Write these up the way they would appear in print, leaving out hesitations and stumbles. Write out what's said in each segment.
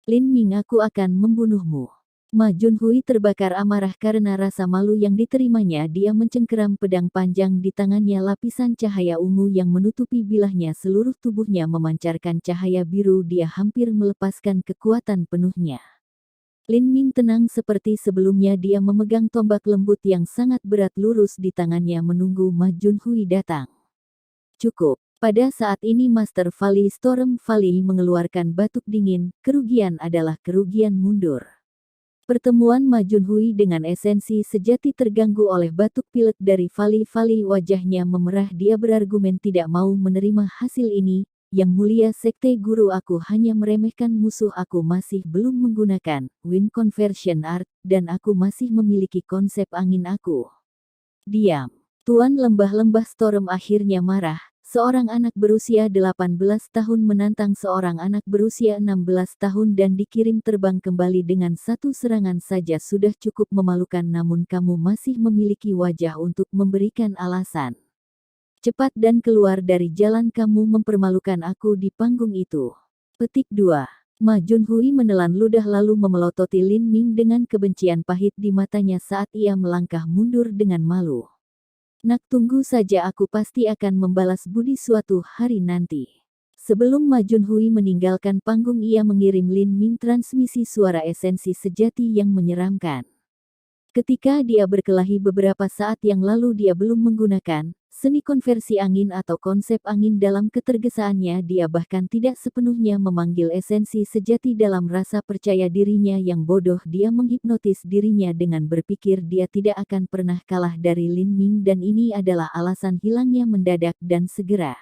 Lin Ming, aku akan membunuhmu. Ma Junhui terbakar amarah karena rasa malu yang diterimanya. Dia mencengkeram pedang panjang di tangannya. Lapisan cahaya ungu yang menutupi bilahnya, seluruh tubuhnya memancarkan cahaya biru. Dia hampir melepaskan kekuatan penuhnya. Lin Ming tenang seperti sebelumnya. Dia memegang tombak lembut yang sangat berat lurus di tangannya menunggu Ma Junhui datang. Cukup. Pada saat ini Master Valley Storm Valley mengeluarkan batuk dingin. Kerugian adalah kerugian mundur. Pertemuan Ma Junhui dengan esensi sejati terganggu oleh batuk pilek dari Valley. Wajahnya memerah. Dia berargumen tidak mau menerima hasil ini. Yang mulia sekte guru, aku hanya meremehkan musuh. Aku masih belum menggunakan Wind Conversion Art, dan aku masih memiliki konsep angin aku. Diam. Tuan lembah-lembah Storm akhirnya marah. Seorang anak berusia 18 tahun menantang seorang anak berusia 16 tahun dan dikirim terbang kembali dengan satu serangan saja sudah cukup memalukan, namun kamu masih memiliki wajah untuk memberikan alasan. Cepat dan keluar dari jalan, kamu mempermalukan aku di panggung itu. Petik 2. Ma Junhui menelan ludah lalu memelototi Lin Ming dengan kebencian pahit di matanya saat ia melangkah mundur dengan malu. Nak, tunggu saja, aku pasti akan membalas budi suatu hari nanti. Sebelum Ma Junhui meninggalkan panggung, ia mengirim Lin Ming transmisi suara esensi sejati yang menyeramkan. Ketika dia berkelahi beberapa saat yang lalu, dia belum menggunakan seni konversi angin atau konsep angin dalam ketergesaannya. Dia bahkan tidak sepenuhnya memanggil esensi sejati dalam rasa percaya dirinya yang bodoh. Dia menghipnotis dirinya dengan berpikir dia tidak akan pernah kalah dari Lin Ming, dan ini adalah alasan hilangnya mendadak dan segera.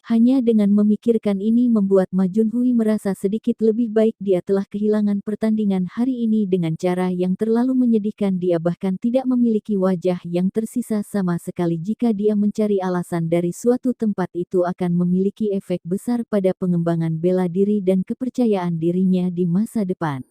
Hanya dengan memikirkan ini membuat Ma Junhui merasa sedikit lebih baik. Dia telah kehilangan pertandingan hari ini dengan cara yang terlalu menyedihkan. Dia bahkan tidak memiliki wajah yang tersisa sama sekali. Jika dia mencari alasan dari suatu tempat, itu akan memiliki efek besar pada pengembangan bela diri dan kepercayaan dirinya di masa depan.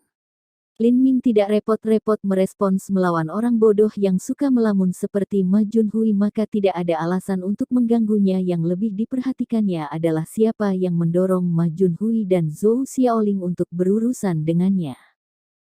Lin Ming tidak repot-repot merespons melawan orang bodoh yang suka melamun seperti Ma Junhui, maka tidak ada alasan untuk mengganggunya. Yang lebih diperhatikannya adalah siapa yang mendorong Ma Junhui dan Zhou Xiaoling untuk berurusan dengannya.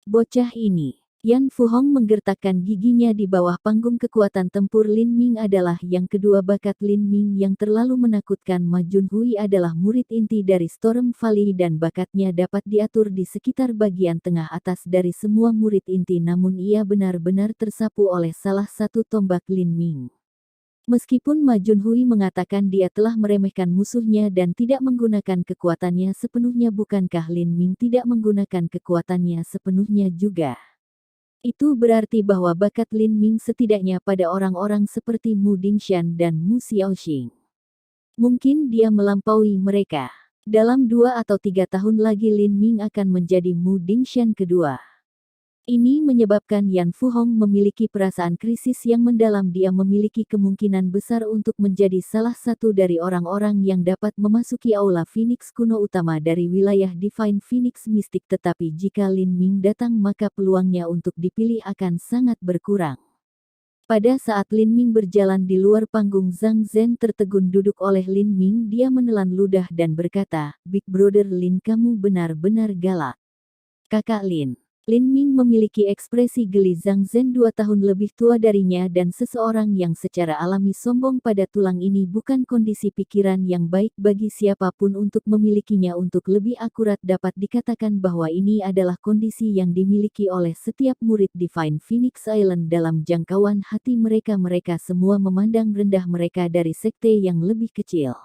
Bocah ini. Yan Fuhong menggertakkan giginya di bawah panggung. Kekuatan tempur Lin Ming adalah yang kedua. Bakat Lin Ming yang terlalu menakutkan. Ma Junhui adalah murid inti dari Storm Valley dan bakatnya dapat diatur di sekitar bagian tengah atas dari semua murid inti, namun ia benar-benar tersapu oleh salah satu tombak Lin Ming. Meskipun Ma Junhui mengatakan dia telah meremehkan musuhnya dan tidak menggunakan kekuatannya sepenuhnya, bukankah Lin Ming tidak menggunakan kekuatannya sepenuhnya juga? Itu berarti bahwa bakat Lin Ming setidaknya pada orang-orang seperti Mu Dingshan dan Mu Xiaoxing. Mungkin dia melampaui mereka. Dalam 2 atau 3 tahun lagi Lin Ming akan menjadi Mu Dingshan kedua. Ini menyebabkan Yan Fuhong memiliki perasaan krisis yang mendalam. Dia memiliki kemungkinan besar untuk menjadi salah satu dari orang-orang yang dapat memasuki Aula Phoenix kuno utama dari wilayah Divine Phoenix Mystic. Tetapi jika Lin Ming datang, maka peluangnya untuk dipilih akan sangat berkurang. Pada saat Lin Ming berjalan di luar panggung, Zhang Zhen tertegun duduk oleh Lin Ming. Dia menelan ludah dan berkata, "Big Brother Lin, kamu benar-benar galak." Kakak Lin. Lin Ming memiliki ekspresi geli. Zhang Zhen 2 tahun lebih tua darinya dan seseorang yang secara alami sombong pada tulang. Ini bukan kondisi pikiran yang baik bagi siapapun untuk memilikinya. Untuk lebih akurat, dapat dikatakan bahwa ini adalah kondisi yang dimiliki oleh setiap murid Divine Phoenix Island dalam jangkauan hati mereka. Mereka semua memandang rendah mereka dari sekte yang lebih kecil.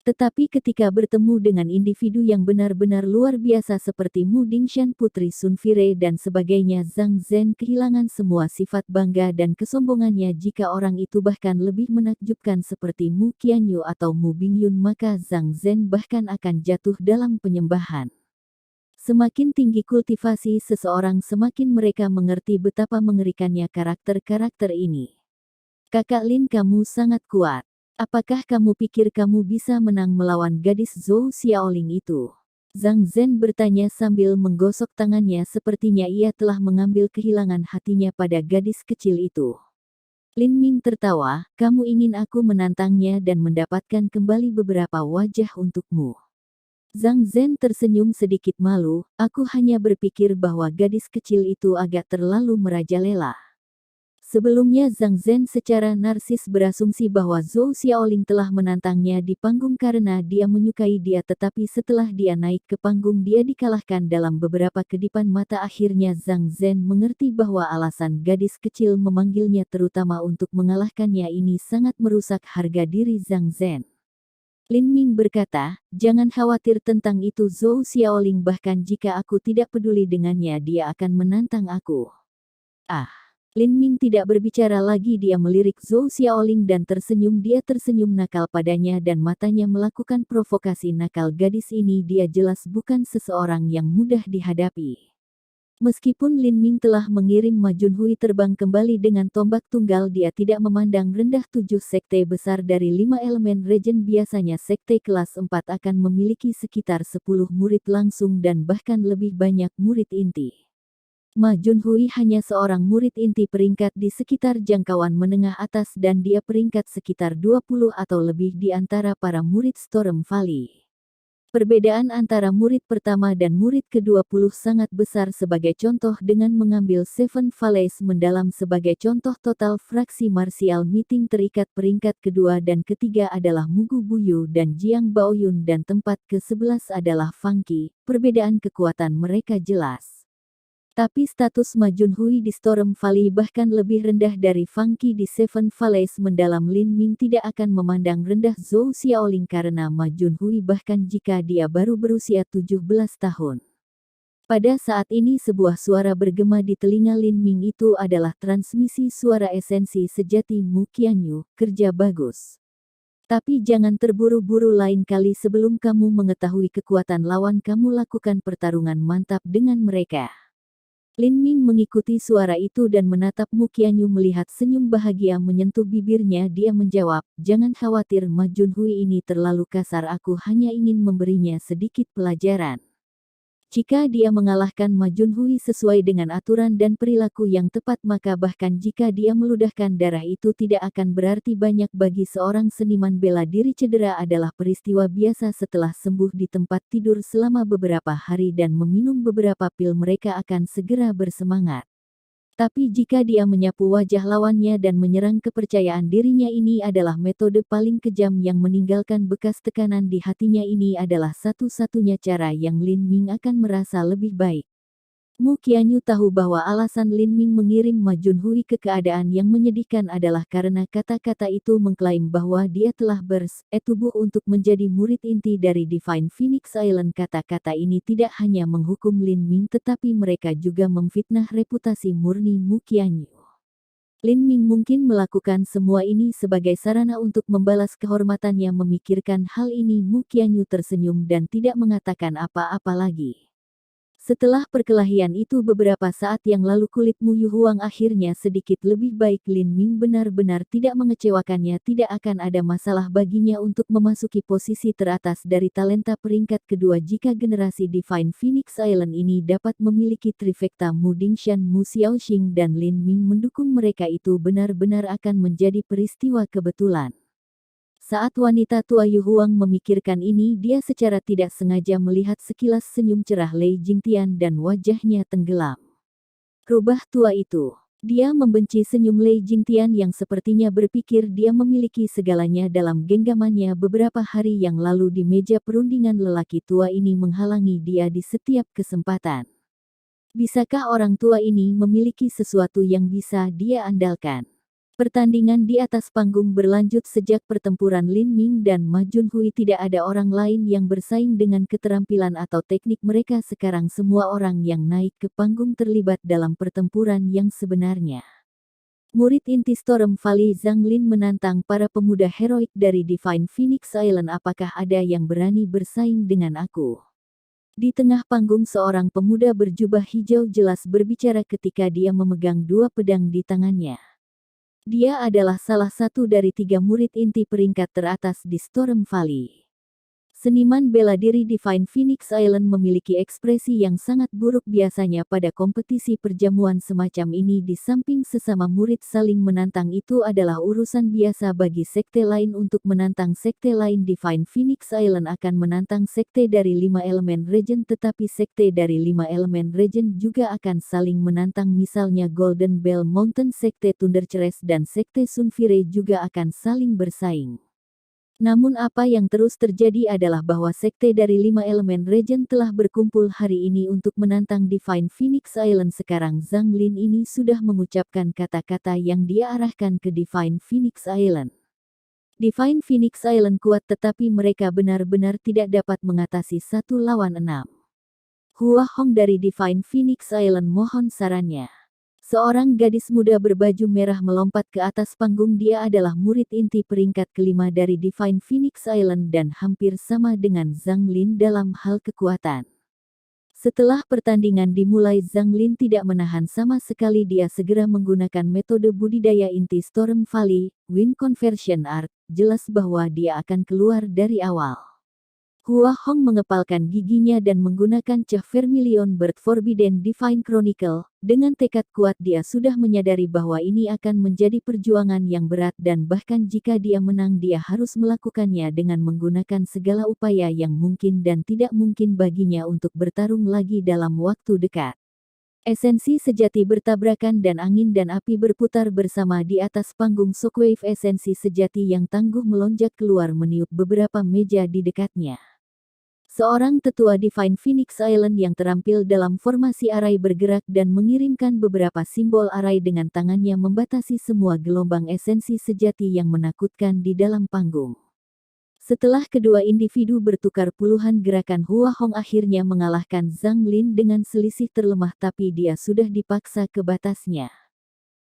Tetapi ketika bertemu dengan individu yang benar-benar luar biasa seperti Mu Dingshan, Putri Sun Fire dan sebagainya, Zhang Zhen kehilangan semua sifat bangga dan kesombongannya. Jika orang itu bahkan lebih menakjubkan seperti Mu Qianyu atau Mu Bingyun, maka Zhang Zhen bahkan akan jatuh dalam penyembahan. Semakin tinggi kultivasi seseorang, semakin mereka mengerti betapa mengerikannya karakter-karakter ini. Kakak Lin, kamu sangat kuat. Apakah kamu pikir kamu bisa menang melawan gadis Zhou Xiaoling itu? Zhang Zhen bertanya sambil menggosok tangannya. Sepertinya ia telah mengambil kehilangan hatinya pada gadis kecil itu. Lin Ming tertawa, "Kamu ingin aku menantangnya dan mendapatkan kembali beberapa wajah untukmu?" Zhang Zhen tersenyum sedikit malu, aku hanya berpikir bahwa gadis kecil itu agak terlalu merajalela. Sebelumnya Zhang Zhen secara narsis berasumsi bahwa Zhou Xiaoling telah menantangnya di panggung karena dia menyukai dia, tetapi setelah dia naik ke panggung dia dikalahkan dalam beberapa kedipan mata. Akhirnya Zhang Zhen mengerti bahwa alasan gadis kecil memanggilnya terutama untuk mengalahkannya ini sangat merusak harga diri Zhang Zhen. Lin Ming berkata, jangan khawatir tentang itu Zhou Xiaoling, bahkan jika aku tidak peduli dengannya dia akan menantang aku. Ah. Lin Ming tidak berbicara lagi, dia melirik Zhou Xiaoling dan tersenyum. Dia tersenyum nakal padanya dan matanya melakukan provokasi nakal. Gadis ini dia jelas bukan seseorang yang mudah dihadapi. Meskipun Lin Ming telah mengirim Ma Junhui terbang kembali dengan tombak tunggal, dia tidak memandang rendah 7 sekte besar dari 5 elemen regen. Biasanya sekte kelas 4 akan memiliki sekitar 10 murid langsung dan bahkan lebih banyak murid inti. Ma Junhui hanya seorang murid inti peringkat di sekitar jangkauan menengah atas dan dia peringkat sekitar 20 atau lebih di antara para murid Storm Valley. Perbedaan antara murid pertama dan murid ke-20 sangat besar. Sebagai contoh, dengan mengambil Seven Valleys mendalam sebagai contoh, total fraksi martial meeting terikat peringkat kedua dan ketiga adalah Mugu Buyu dan Jiang Baoyun dan tempat ke-11 adalah Fangqi. Perbedaan kekuatan mereka jelas. Tapi status Ma Junhui di Storm Valley bahkan lebih rendah dari Fangqi di Seven Valleys mendalam. Lin Ming tidak akan memandang rendah Zhou Xiaoling karena Ma Junhui bahkan jika dia baru berusia 17 tahun. Pada saat ini sebuah suara bergema di telinga Lin Ming, itu adalah transmisi suara esensi sejati Mu Qianyu, kerja bagus. Tapi jangan terburu-buru, lain kali sebelum kamu mengetahui kekuatan lawan kamu lakukan pertarungan mantap dengan mereka. Lin Ming mengikuti suara itu dan menatap Mu Qianyu. Melihat senyum bahagia menyentuh bibirnya, dia menjawab, jangan khawatir Ma Junhui ini terlalu kasar, aku hanya ingin memberinya sedikit pelajaran. Jika dia mengalahkan Ma Junhui sesuai dengan aturan dan perilaku yang tepat, maka bahkan jika dia meludahkan darah itu tidak akan berarti banyak bagi seorang seniman bela diri. Cedera adalah peristiwa biasa. Setelah sembuh di tempat tidur selama beberapa hari dan meminum beberapa pil, mereka akan segera bersemangat. Tapi jika dia menyapu wajah lawannya dan menyerang kepercayaan dirinya, ini adalah metode paling kejam yang meninggalkan bekas tekanan di hatinya. Ini adalah satu-satunya cara yang Lin Ming akan merasa lebih baik. Mu Qianyu tahu bahwa alasan Lin Ming mengirim Ma Junhui ke keadaan yang menyedihkan adalah karena kata-kata itu mengklaim bahwa dia telah tubuh untuk menjadi murid inti dari Divine Phoenix Island. Kata-kata ini tidak hanya menghukum Lin Ming tetapi mereka juga memfitnah reputasi murni Mu Qianyu. Lin Ming mungkin melakukan semua ini sebagai sarana untuk membalas kehormatannya. Memikirkan hal ini, Mu Qianyu tersenyum dan tidak mengatakan apa-apa lagi. Setelah perkelahian itu beberapa saat yang lalu, kulit Mu Yuhuang akhirnya sedikit lebih baik. Lin Ming benar-benar tidak mengecewakannya. Tidak akan ada masalah baginya untuk memasuki posisi teratas dari talenta peringkat kedua jika generasi Divine Phoenix Island ini dapat memiliki trifecta Mu Dingshan, Mu Xiaoxing dan Lin Ming mendukung mereka. Itu benar-benar akan menjadi peristiwa kebetulan. Saat wanita tua Yuhuang memikirkan ini, dia secara tidak sengaja melihat sekilas senyum cerah Lei Jingtian dan wajahnya tenggelam. Rubah tua itu. Dia membenci senyum Lei Jingtian yang sepertinya berpikir dia memiliki segalanya dalam genggamannya beberapa hari yang lalu di meja perundingan. Lelaki tua ini menghalangi dia di setiap kesempatan. Bisakah orang tua ini memiliki sesuatu yang bisa dia andalkan? Pertandingan di atas panggung berlanjut sejak pertempuran Lin Ming dan Ma Junhui. Tidak ada orang lain yang bersaing dengan keterampilan atau teknik mereka. Sekarang semua orang yang naik ke panggung terlibat dalam pertempuran yang sebenarnya. Murid inti Storm Valley Zhang Lin menantang para pemuda heroik dari Divine Phoenix Island. Apakah ada yang berani bersaing dengan aku? Di tengah panggung seorang pemuda berjubah hijau jelas berbicara ketika dia memegang 2 pedang di tangannya. Dia adalah salah satu dari 3 murid inti peringkat teratas di Storm Valley. Seniman bela diri Divine Phoenix Island memiliki ekspresi yang sangat buruk biasanya pada kompetisi perjamuan semacam ini. Di samping sesama murid saling menantang, itu adalah urusan biasa bagi sekte lain untuk menantang sekte lain. Divine Phoenix Island akan menantang sekte dari 5 elemen regen, tetapi sekte dari 5 elemen regen juga akan saling menantang, misalnya Golden Bell Mountain, sekte Thundercrest dan sekte Sunfire juga akan saling bersaing. Namun apa yang terus terjadi adalah bahwa sekte dari 5 elemen regen telah berkumpul hari ini untuk menantang Divine Phoenix Island. Sekarang Zhang Lin ini sudah mengucapkan kata-kata yang dia arahkan ke Divine Phoenix Island. Divine Phoenix Island kuat, tetapi mereka benar-benar tidak dapat mengatasi 1 lawan 6. Hua Hong dari Divine Phoenix Island mohon sarannya. Seorang gadis muda berbaju merah melompat ke atas panggung. Dia adalah murid inti peringkat kelima dari Divine Phoenix Island dan hampir sama dengan Zhang Lin dalam hal kekuatan. Setelah pertandingan dimulai, Zhang Lin tidak menahan sama sekali. Dia segera menggunakan metode budidaya inti Storm Valley, Wind Conversion Art. Jelas bahwa dia akan keluar dari awal. Hua Hong mengepalkan giginya dan menggunakan cah Vermilion Bird Forbidden Divine Chronicle. Dengan tekad kuat dia sudah menyadari bahwa ini akan menjadi perjuangan yang berat, dan bahkan jika dia menang dia harus melakukannya dengan menggunakan segala upaya yang mungkin dan tidak mungkin baginya untuk bertarung lagi dalam waktu dekat. Esensi sejati bertabrakan dan angin dan api berputar bersama di atas panggung. Shockwave esensi sejati yang tangguh melonjak keluar meniup beberapa meja di dekatnya. Seorang tetua Divine Phoenix Island yang terampil dalam formasi arai bergerak dan mengirimkan beberapa simbol arai dengan tangannya membatasi semua gelombang esensi sejati yang menakutkan di dalam panggung. Setelah kedua individu bertukar puluhan gerakan, Hua Hong akhirnya mengalahkan Zhang Lin dengan selisih terlemah, tapi dia sudah dipaksa ke batasnya.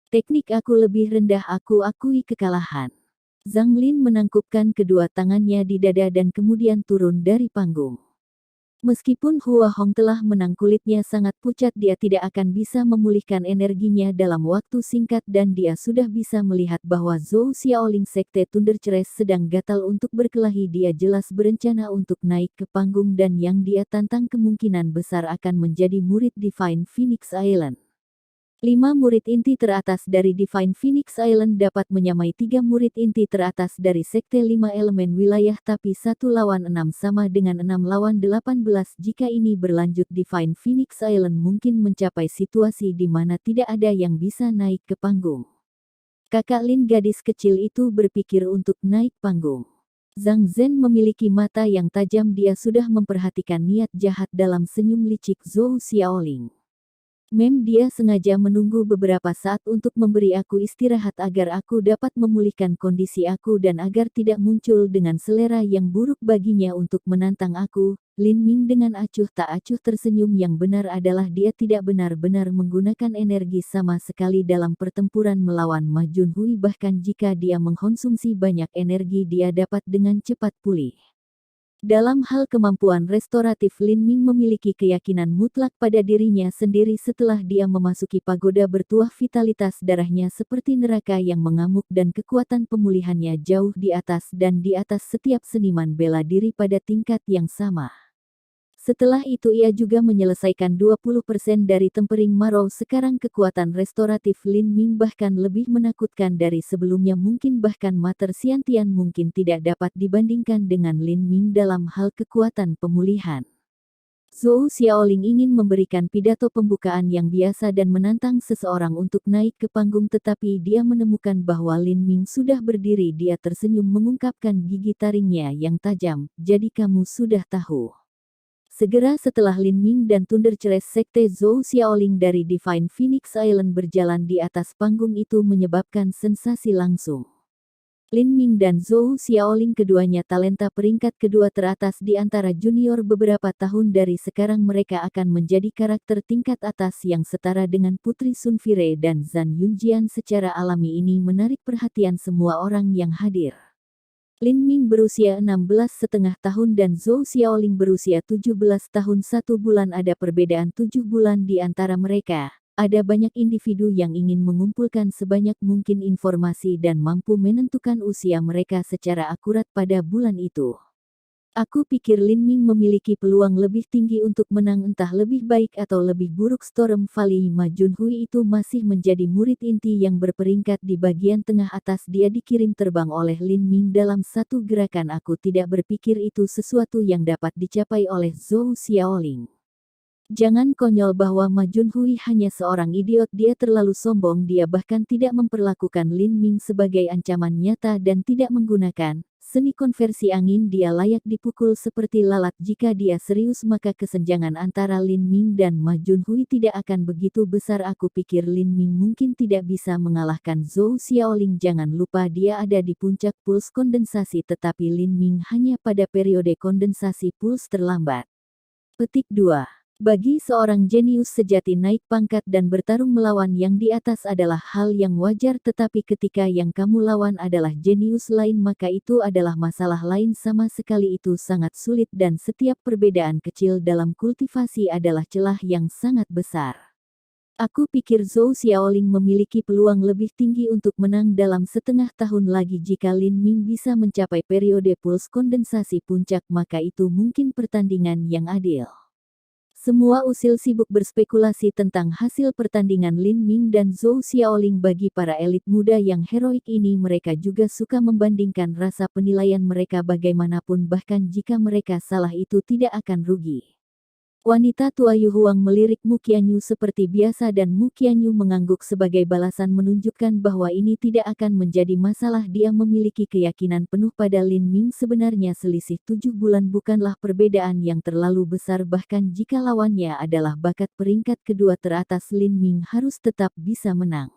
Teknik aku lebih rendah, aku akui kekalahan. Zhang Lin menangkupkan kedua tangannya di dada dan kemudian turun dari panggung. Meskipun Hua Hong telah menang, kulitnya sangat pucat. Dia tidak akan bisa memulihkan energinya dalam waktu singkat, dan dia sudah bisa melihat bahwa Zhou Xiaoling sekte Thundercrest sedang gatal untuk berkelahi. Dia jelas berencana untuk naik ke panggung, dan yang dia tantang kemungkinan besar akan menjadi murid Divine Phoenix Island. 5 murid inti teratas dari Divine Phoenix Island dapat menyamai 3 murid inti teratas dari sekte 5 elemen wilayah, tapi 1 lawan 6 sama dengan 6 lawan 18. Jika ini berlanjut, Divine Phoenix Island mungkin mencapai situasi di mana tidak ada yang bisa naik ke panggung. Kakak Lin, gadis kecil itu, berpikir untuk naik panggung. Zhang Zhen memiliki mata yang tajam. Dia sudah memperhatikan niat jahat dalam senyum licik Zhou Xiaoling. Dia sengaja menunggu beberapa saat untuk memberi aku istirahat agar aku dapat memulihkan kondisi aku dan agar tidak muncul dengan selera yang buruk baginya untuk menantang aku. Lin Ming dengan acuh tak acuh tersenyum. Yang benar adalah dia tidak benar-benar menggunakan energi sama sekali dalam pertempuran melawan Ma Junhui. Bahkan jika dia mengkonsumsi banyak energi, dia dapat dengan cepat pulih. Dalam hal kemampuan restoratif, Lin Ming memiliki keyakinan mutlak pada dirinya sendiri. Setelah dia memasuki pagoda bertuah, vitalitas darahnya seperti neraka yang mengamuk dan kekuatan pemulihannya jauh di atas dan di atas setiap seniman bela diri pada tingkat yang sama. Setelah itu ia juga menyelesaikan 20% dari tempering Marrow. Sekarang kekuatan restoratif Lin Ming bahkan lebih menakutkan dari sebelumnya. Mungkin bahkan Mater Xiantian mungkin tidak dapat dibandingkan dengan Lin Ming dalam hal kekuatan pemulihan. Zhou Xiaoling ingin memberikan pidato pembukaan yang biasa dan menantang seseorang untuk naik ke panggung, tetapi dia menemukan bahwa Lin Ming sudah berdiri. Dia tersenyum mengungkapkan gigi taringnya yang tajam. Jadi kamu sudah tahu. Segera setelah Lin Ming dan Thundercrest sekte Zhou Xiaoling dari Divine Phoenix Island berjalan di atas panggung, itu menyebabkan sensasi langsung. Lin Ming dan Zhou Xiaoling, keduanya talenta peringkat kedua teratas di antara junior. Beberapa tahun dari sekarang mereka akan menjadi karakter tingkat atas yang setara dengan Putri Sunfire dan Zhan Yunjian. Secara alami ini menarik perhatian semua orang yang hadir. Lin Ming berusia 16,5 tahun dan Zhou Xiaoling berusia 17 tahun 1 bulan. Ada perbedaan 7 bulan di antara mereka. Ada banyak individu yang ingin mengumpulkan sebanyak mungkin informasi dan mampu menentukan usia mereka secara akurat pada bulan itu. Aku pikir Lin Ming memiliki peluang lebih tinggi untuk menang, entah lebih baik atau lebih buruk. Storm Valley. Ma Junhui itu masih menjadi murid inti yang berperingkat di bagian tengah atas. Dia dikirim terbang oleh Lin Ming dalam satu gerakan. Aku tidak berpikir itu sesuatu yang dapat dicapai oleh Zhou Xiaoling. Jangan konyol bahwa Ma Junhui hanya seorang idiot. Dia terlalu sombong. Dia bahkan tidak memperlakukan Lin Ming sebagai ancaman nyata dan tidak menggunakan seni konversi angin. Dia layak dipukul seperti lalat. Jika dia serius, maka kesenjangan antara Lin Ming dan Ma Junhui tidak akan begitu besar. Aku pikir Lin Ming mungkin tidak bisa mengalahkan Zhou Xiaoling. Jangan lupa dia ada di puncak puls kondensasi, tetapi Lin Ming hanya pada periode kondensasi puls terlambat. Petik 2. Bagi seorang jenius sejati, naik pangkat dan bertarung melawan yang di atas adalah hal yang wajar, tetapi ketika yang kamu lawan adalah jenius lain, maka itu adalah masalah lain sama sekali. Itu sangat sulit dan setiap perbedaan kecil dalam kultivasi adalah celah yang sangat besar. Aku pikir Zhou Xiaoling memiliki peluang lebih tinggi untuk menang dalam setengah tahun lagi. Jika Lin Ming bisa mencapai periode puls kondensasi puncak, maka itu mungkin pertandingan yang adil. Semua usil sibuk berspekulasi tentang hasil pertandingan Lin Ming dan Zhou Xiaoling. Bagi para elit muda yang heroik ini, mereka juga suka membandingkan rasa penilaian mereka bagaimanapun, bahkan jika mereka salah itu tidak akan rugi. Wanita tua Yu Huang melirik Mu Qianyu seperti biasa dan Mu Qianyu mengangguk sebagai balasan, menunjukkan bahwa ini tidak akan menjadi masalah. Dia memiliki keyakinan penuh pada Lin Ming. Sebenarnya selisih 7 bulan bukanlah perbedaan yang terlalu besar, bahkan jika lawannya adalah bakat peringkat kedua teratas, Lin Ming harus tetap bisa menang.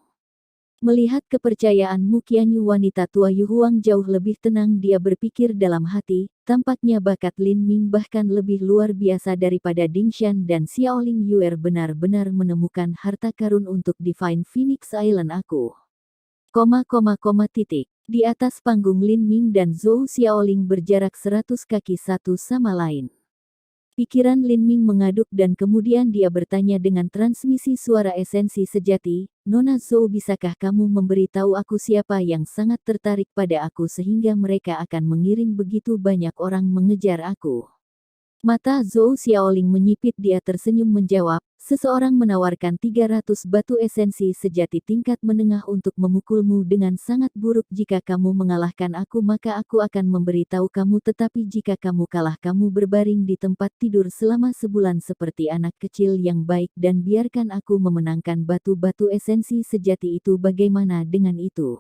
Melihat kepercayaan Mu Qianyu, wanita tua Yu Huang jauh lebih tenang. Dia berpikir dalam hati, tampaknya bakat Lin Ming bahkan lebih luar biasa daripada Ding Shan dan Xiaoling Yuer. Benar-benar menemukan harta karun untuk Divine Phoenix Island. Aku. Di atas panggung, Lin Ming dan Zhou Xiaoling berjarak 100 kaki satu sama lain. Pikiran Lin Ming mengaduk dan kemudian dia bertanya dengan transmisi suara esensi sejati, Nona Zhou, bisakah kamu memberitahu aku siapa yang sangat tertarik pada aku sehingga mereka akan mengirim begitu banyak orang mengejar aku? Mata Zhou Xiaoling menyipit. Dia tersenyum menjawab, seseorang menawarkan 300 batu esensi sejati tingkat menengah untuk memukulmu dengan sangat buruk. Jika kamu mengalahkan aku, maka aku akan memberitahu kamu, tetapi jika kamu kalah, kamu berbaring di tempat tidur selama sebulan seperti anak kecil yang baik dan biarkan aku memenangkan batu-batu esensi sejati itu. Bagaimana dengan itu?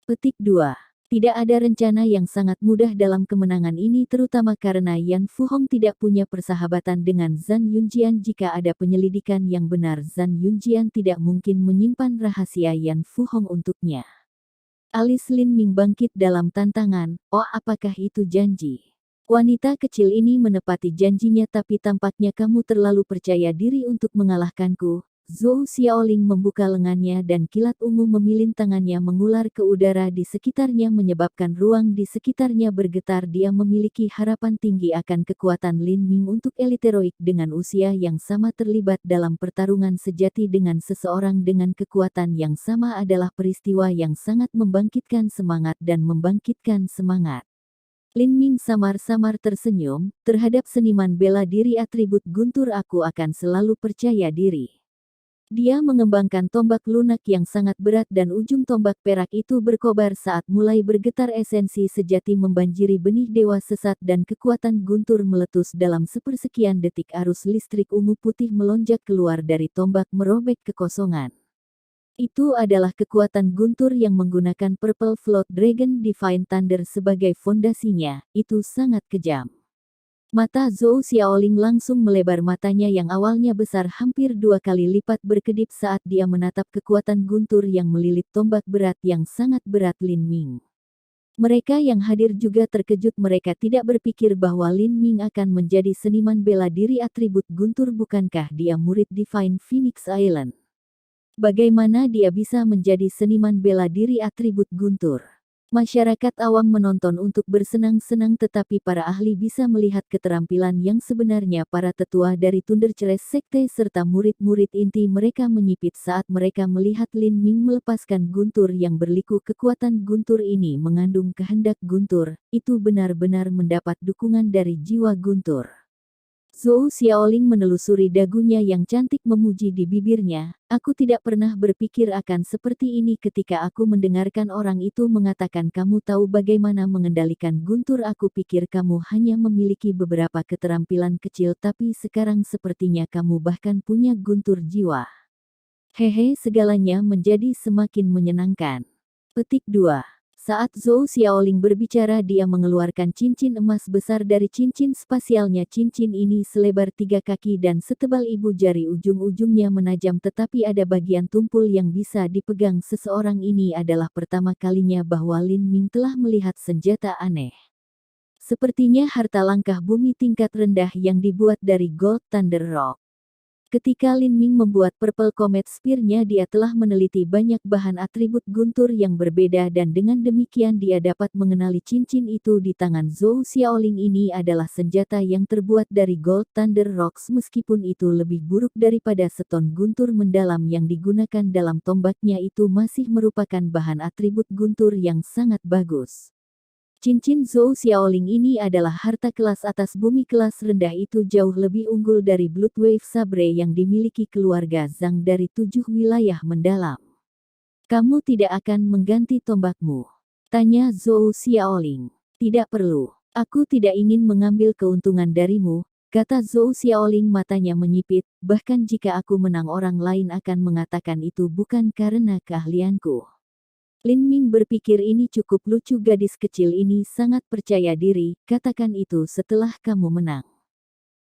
Petik 2. Tidak ada rencana yang sangat mudah dalam kemenangan ini, terutama karena Yan Fuhong tidak punya persahabatan dengan Zhang Yunjian. Jika ada penyelidikan yang benar, Zhang Yunjian tidak mungkin menyimpan rahasia Yan Fuhong untuknya. Alis Lin Ming bangkit dalam tantangan. Oh, apakah itu janji? Wanita kecil ini menepati janjinya, tapi tampaknya kamu terlalu percaya diri untuk mengalahkanku. Zhou Xiaoling membuka lengannya dan kilat ungu memilintangannya mengular ke udara di sekitarnya, menyebabkan ruang di sekitarnya bergetar. Dia memiliki harapan tinggi akan kekuatan Lin Ming untuk eliteroik dengan usia yang sama terlibat dalam pertarungan sejati dengan seseorang dengan kekuatan yang sama adalah peristiwa yang sangat membangkitkan semangat dan membangkitkan semangat. Lin Ming samar-samar tersenyum, terhadap seniman bela diri atribut guntur aku akan selalu percaya diri. Dia mengembangkan tombak lunak yang sangat berat dan ujung tombak perak itu berkobar saat mulai bergetar. Esensi sejati membanjiri benih dewa sesat dan kekuatan guntur meletus dalam sepersekian detik. Arus listrik ungu putih melonjak keluar dari tombak, merobek kekosongan. Itu adalah kekuatan guntur yang menggunakan Purple Float Dragon Divine Thunder sebagai fondasinya. Itu sangat kejam. Mata Zhou Xiaoling langsung melebar. Matanya yang awalnya besar hampir 2 kali lipat berkedip saat dia menatap kekuatan guntur yang melilit tombak berat yang sangat berat Lin Ming. Mereka yang hadir juga terkejut. Mereka tidak berpikir bahwa Lin Ming akan menjadi seniman bela diri atribut guntur. Bukankah dia murid Divine Phoenix Island? Bagaimana dia bisa menjadi seniman bela diri atribut guntur? Masyarakat awam menonton untuk bersenang-senang tetapi para ahli bisa melihat keterampilan yang sebenarnya para tetua dari Thundercrash Sekte serta murid-murid inti mereka menyipit saat mereka melihat Lin Ming melepaskan guntur yang berliku. Kekuatan guntur ini mengandung kehendak guntur, itu benar-benar mendapat dukungan dari jiwa guntur. Zhou Xiaoling menelusuri dagunya yang cantik memuji di bibirnya, aku tidak pernah berpikir akan seperti ini ketika aku mendengarkan orang itu mengatakan kamu tahu bagaimana mengendalikan guntur. Aku pikir kamu hanya memiliki beberapa keterampilan kecil tapi sekarang sepertinya kamu bahkan punya guntur jiwa. Hehe, segalanya menjadi semakin menyenangkan. Petik 2. Saat Zhou Xiaoling berbicara dia mengeluarkan cincin emas besar dari cincin spasialnya. Cincin ini selebar 3 kaki dan setebal ibu jari, ujung-ujungnya menajam tetapi ada bagian tumpul yang bisa dipegang seseorang. Ini adalah pertama kalinya bahwa Lin Ming telah melihat senjata aneh. Sepertinya harta langkah bumi tingkat rendah yang dibuat dari Gold Thunder Rock. Ketika Lin Ming membuat Purple Comet Spear-nya dia telah meneliti banyak bahan atribut guntur yang berbeda dan dengan demikian dia dapat mengenali cincin itu di tangan Zhou Xiaoling. Ini adalah senjata yang terbuat dari Gold Thunder Rocks meskipun itu lebih buruk daripada seton guntur mendalam yang digunakan dalam tombaknya, itu masih merupakan bahan atribut guntur yang sangat bagus. Cincin Zhou Xiaoling ini adalah harta kelas atas bumi. Kelas rendah itu jauh lebih unggul dari Blood Wave Sabre yang dimiliki keluarga Zhang dari 7 wilayah mendalam. Kamu tidak akan mengganti tombakmu? Tanya Zhou Xiaoling. Tidak perlu. Aku tidak ingin mengambil keuntungan darimu, kata Zhou Xiaoling matanya menyipit, bahkan jika aku menang orang lain akan mengatakan itu bukan karena keahlianku. Lin Ming berpikir ini cukup lucu, gadis kecil ini sangat percaya diri, katakan itu setelah kamu menang.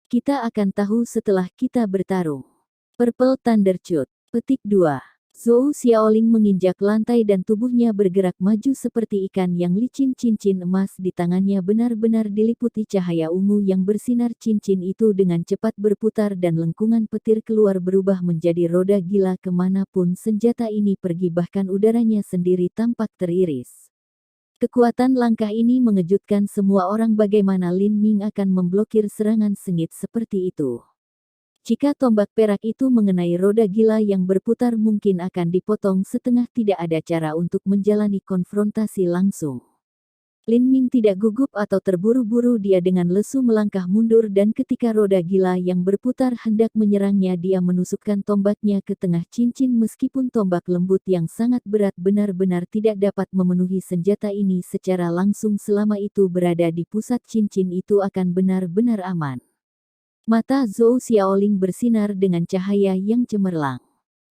Kita akan tahu setelah kita bertarung. Purple Thunder Chute. Petik 2. Zhou Xiaoling menginjak lantai dan tubuhnya bergerak maju seperti ikan yang licin. Cincin emas di tangannya benar-benar diliputi cahaya ungu yang bersinar. Cincin itu dengan cepat berputar dan lengkungan petir keluar berubah menjadi roda gila. Kemanapun senjata ini pergi bahkan udaranya sendiri tampak teriris. Kekuatan langkah ini mengejutkan semua orang. Bagaimana Lin Ming akan memblokir serangan sengit seperti itu? Jika tombak perak itu mengenai roda gila yang berputar mungkin akan dipotong setengah. Tidak ada cara untuk menjalani konfrontasi langsung. Lin Ming tidak gugup atau terburu-buru, dia dengan lesu melangkah mundur dan ketika roda gila yang berputar hendak menyerangnya dia menusukkan tombaknya ke tengah cincin. Meskipun tombak lembut yang sangat berat benar-benar tidak dapat memenuhi senjata ini secara langsung, selama itu berada di pusat cincin itu akan benar-benar aman. Mata Zhou Xiaoling bersinar dengan cahaya yang cemerlang.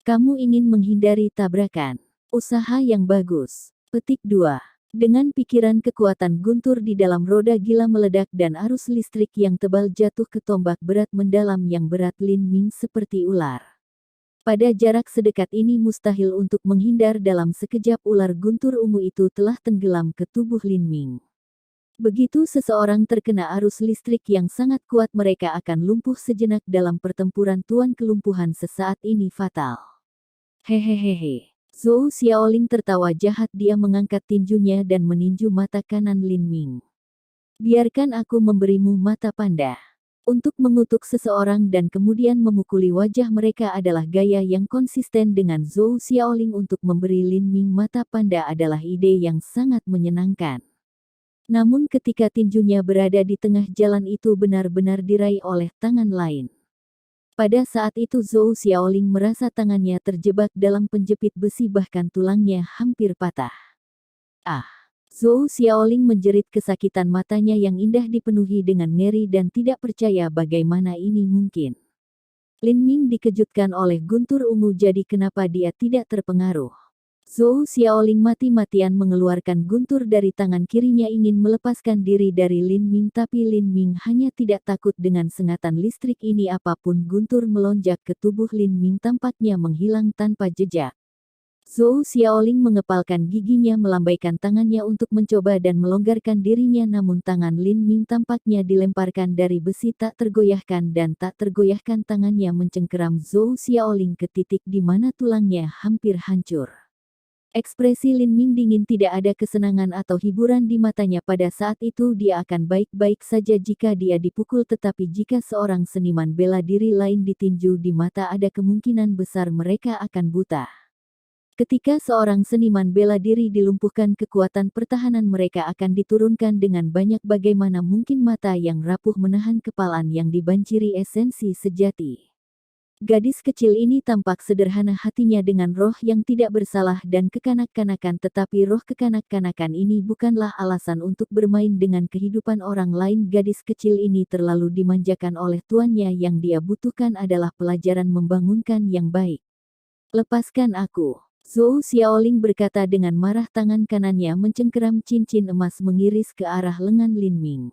Kamu ingin menghindari tabrakan? Usaha yang bagus. Petik 2. Dengan pikiran, kekuatan guntur di dalam roda gila meledak dan arus listrik yang tebal jatuh ke tombak berat mendalam yang berat Lin Ming seperti ular. Pada jarak sedekat ini mustahil untuk menghindar. Dalam sekejap ular guntur ungu itu telah tenggelam ke tubuh Lin Ming. Begitu seseorang terkena arus listrik yang sangat kuat mereka akan lumpuh sejenak dalam pertempuran. Tuan, kelumpuhan sesaat ini fatal. Hehehehe. Zhou Xiaoling tertawa jahat, dia mengangkat tinjunya dan meninju mata kanan Lin Ming. Biarkan aku memberimu mata panda. Untuk mengutuk seseorang dan kemudian memukuli wajah mereka adalah gaya yang konsisten dengan Zhou Xiaoling. Untuk memberi Lin Ming mata panda adalah ide yang sangat menyenangkan. Namun ketika tinjunya berada di tengah jalan itu benar-benar diraih oleh tangan lain. Pada saat itu Zhou Xiaoling merasa tangannya terjebak dalam penjepit besi bahkan tulangnya hampir patah. Ah! Zhou Xiaoling menjerit kesakitan, matanya yang indah dipenuhi dengan ngeri dan tidak percaya bagaimana ini mungkin. Lin Ming dikejutkan oleh guntur ungu, jadi kenapa dia tidak terpengaruh? Zhou Xiaoling mati-matian mengeluarkan guntur dari tangan kirinya ingin melepaskan diri dari Lin Ming, tapi Lin Ming hanya tidak takut dengan sengatan listrik ini. Apapun guntur melonjak ke tubuh Lin Ming tampaknya menghilang tanpa jejak. Zhou Xiaoling mengepalkan giginya, melambaikan tangannya untuk mencoba dan melonggarkan dirinya, namun tangan Lin Ming tampaknya dilemparkan dari besi tak tergoyahkan dan tak tergoyahkan. Tangannya mencengkeram Zhou Xiaoling ke titik di mana tulangnya hampir hancur. Ekspresi Lin Ming dingin, tidak ada kesenangan atau hiburan di matanya pada saat itu. Dia akan baik-baik saja jika dia dipukul, tetapi jika seorang seniman bela diri lain ditinju di mata, ada kemungkinan besar mereka akan buta. Ketika seorang seniman bela diri dilumpuhkan, kekuatan pertahanan mereka akan diturunkan dengan banyak. Bagaimana mungkin mata yang rapuh menahan kepalan yang dibanjiri esensi sejati? Gadis kecil ini tampak sederhana hatinya dengan roh yang tidak bersalah dan kekanak-kanakan, tetapi roh kekanak-kanakan ini bukanlah alasan untuk bermain dengan kehidupan orang lain. Gadis kecil ini terlalu dimanjakan oleh tuannya. Yang dia butuhkan adalah pelajaran membangunkan yang baik. Lepaskan aku. Zhou Xiaoling berkata dengan marah. Tangan kanannya mencengkeram cincin emas mengiris ke arah lengan Lin Ming.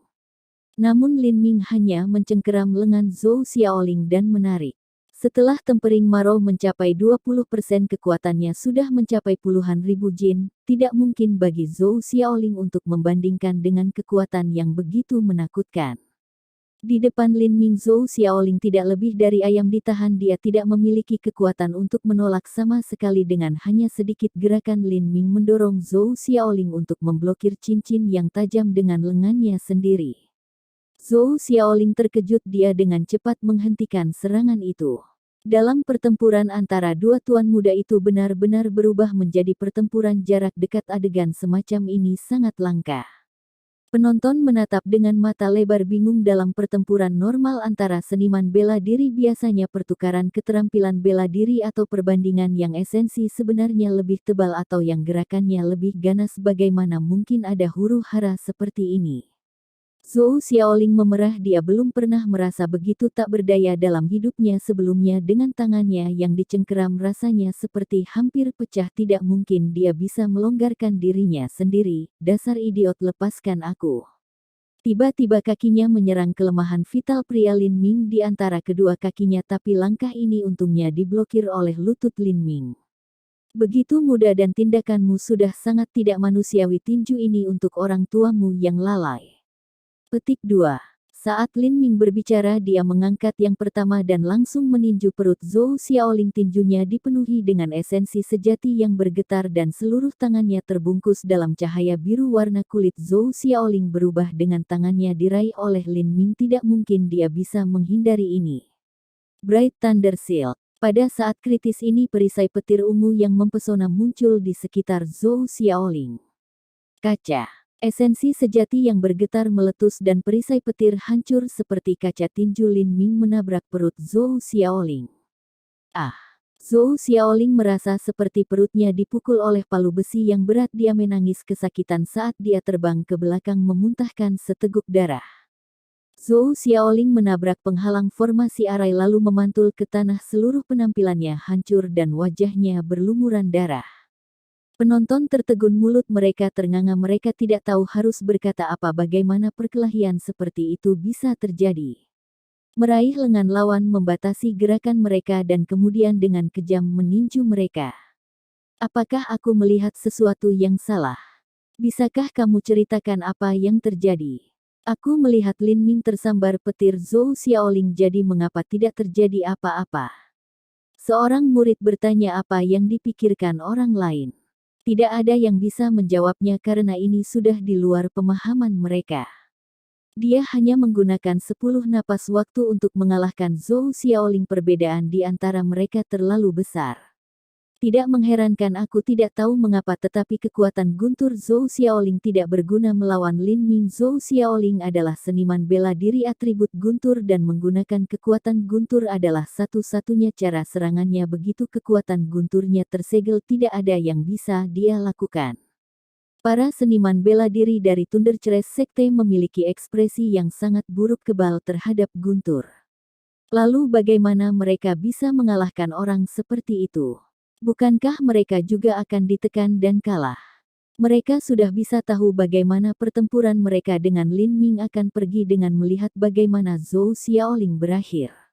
Namun Lin Ming hanya mencengkeram lengan Zhou Xiaoling dan menarik. Setelah tempering Marou mencapai 20%, kekuatannya sudah mencapai puluhan ribu jin. Tidak mungkin bagi Zhou Xiaoling untuk membandingkan dengan kekuatan yang begitu menakutkan. Di depan Lin Ming, Zhou Xiaoling tidak lebih dari ayam ditahan. Dia tidak memiliki kekuatan untuk menolak sama sekali. Dengan hanya sedikit gerakan, Lin Ming mendorong Zhou Xiaoling untuk memblokir cincin yang tajam dengan lengannya sendiri. Zhou Xiaoling terkejut. Dia dengan cepat menghentikan serangan itu. Dalam pertempuran antara dua tuan muda itu benar-benar berubah menjadi pertempuran jarak dekat. Adegan semacam ini sangat langka. Penonton menatap dengan mata lebar bingung. Dalam pertempuran normal antara seniman bela diri, biasanya pertukaran keterampilan bela diri atau perbandingan yang esensi sebenarnya lebih tebal atau yang gerakannya lebih ganas. Bagaimana mungkin ada huru-hara seperti ini? Zhou Xiaoling memerah. Dia belum pernah merasa begitu tak berdaya dalam hidupnya sebelumnya. Dengan tangannya yang dicengkeram rasanya seperti hampir pecah. Tidak mungkin dia bisa melonggarkan dirinya sendiri. Dasar idiot, lepaskan aku. Tiba-tiba kakinya menyerang kelemahan vital pria Lin Ming di antara kedua kakinya, tapi langkah ini untungnya diblokir oleh lutut Lin Ming. Begitu mudah dan tindakanmu sudah sangat tidak manusiawi. Tinju ini untuk orang tuamu yang lalai. Petik 2. Saat Lin Ming berbicara, dia mengangkat yang pertama dan langsung meninju perut Zhou Xiaoling. Tinjunya dipenuhi dengan esensi sejati yang bergetar dan seluruh tangannya terbungkus dalam cahaya biru. Warna kulit Zhou Xiaoling berubah dengan tangannya diraih oleh Lin Ming. Tidak mungkin dia bisa menghindari ini. Bright Thunder Shield. Pada saat kritis ini, perisai petir ungu yang mempesona muncul di sekitar Zhou Xiaoling. Kaca. Esensi sejati yang bergetar meletus dan perisai petir hancur seperti kaca. Tinju Lin Ming menabrak perut Zhou Xiaoling. Ah! Zhou Xiaoling merasa seperti perutnya dipukul oleh palu besi yang berat. Dia menangis kesakitan saat dia terbang ke belakang memuntahkan seteguk darah. Zhou Xiaoling menabrak penghalang formasi arai lalu memantul ke tanah. Seluruh penampilannya hancur dan wajahnya berlumuran darah. Penonton tertegun, mulut mereka ternganga. Mereka tidak tahu harus berkata apa. Bagaimana perkelahian seperti itu bisa terjadi? Meraih lengan lawan, membatasi gerakan mereka dan kemudian dengan kejam meninju mereka. Apakah aku melihat sesuatu yang salah? Bisakah kamu ceritakan apa yang terjadi? Aku melihat Lin Ming tersambar petir Zhou Xiaoling. Jadi mengapa tidak terjadi apa-apa? Seorang murid bertanya apa yang dipikirkan orang lain. Tidak ada yang bisa menjawabnya karena ini sudah di luar pemahaman mereka. Dia hanya menggunakan 10 napas waktu untuk mengalahkan Zhou Xiaoling. Perbedaan di antara mereka terlalu besar. Tidak mengherankan, aku tidak tahu mengapa, tetapi kekuatan guntur Zhou Xiaoling tidak berguna melawan Lin Ming. Zhou Xiaoling adalah seniman bela diri atribut guntur dan menggunakan kekuatan guntur adalah satu-satunya cara serangannya. Begitu kekuatan gunturnya tersegel, tidak ada yang bisa dia lakukan. Para seniman bela diri dari Thundercrash Sekte memiliki ekspresi yang sangat buruk kebal terhadap guntur. Lalu bagaimana mereka bisa mengalahkan orang seperti itu? Bukankah mereka juga akan ditekan dan kalah? Mereka sudah bisa tahu bagaimana pertempuran mereka dengan Lin Ming akan pergi dengan melihat bagaimana Zhou Xiaoling berakhir.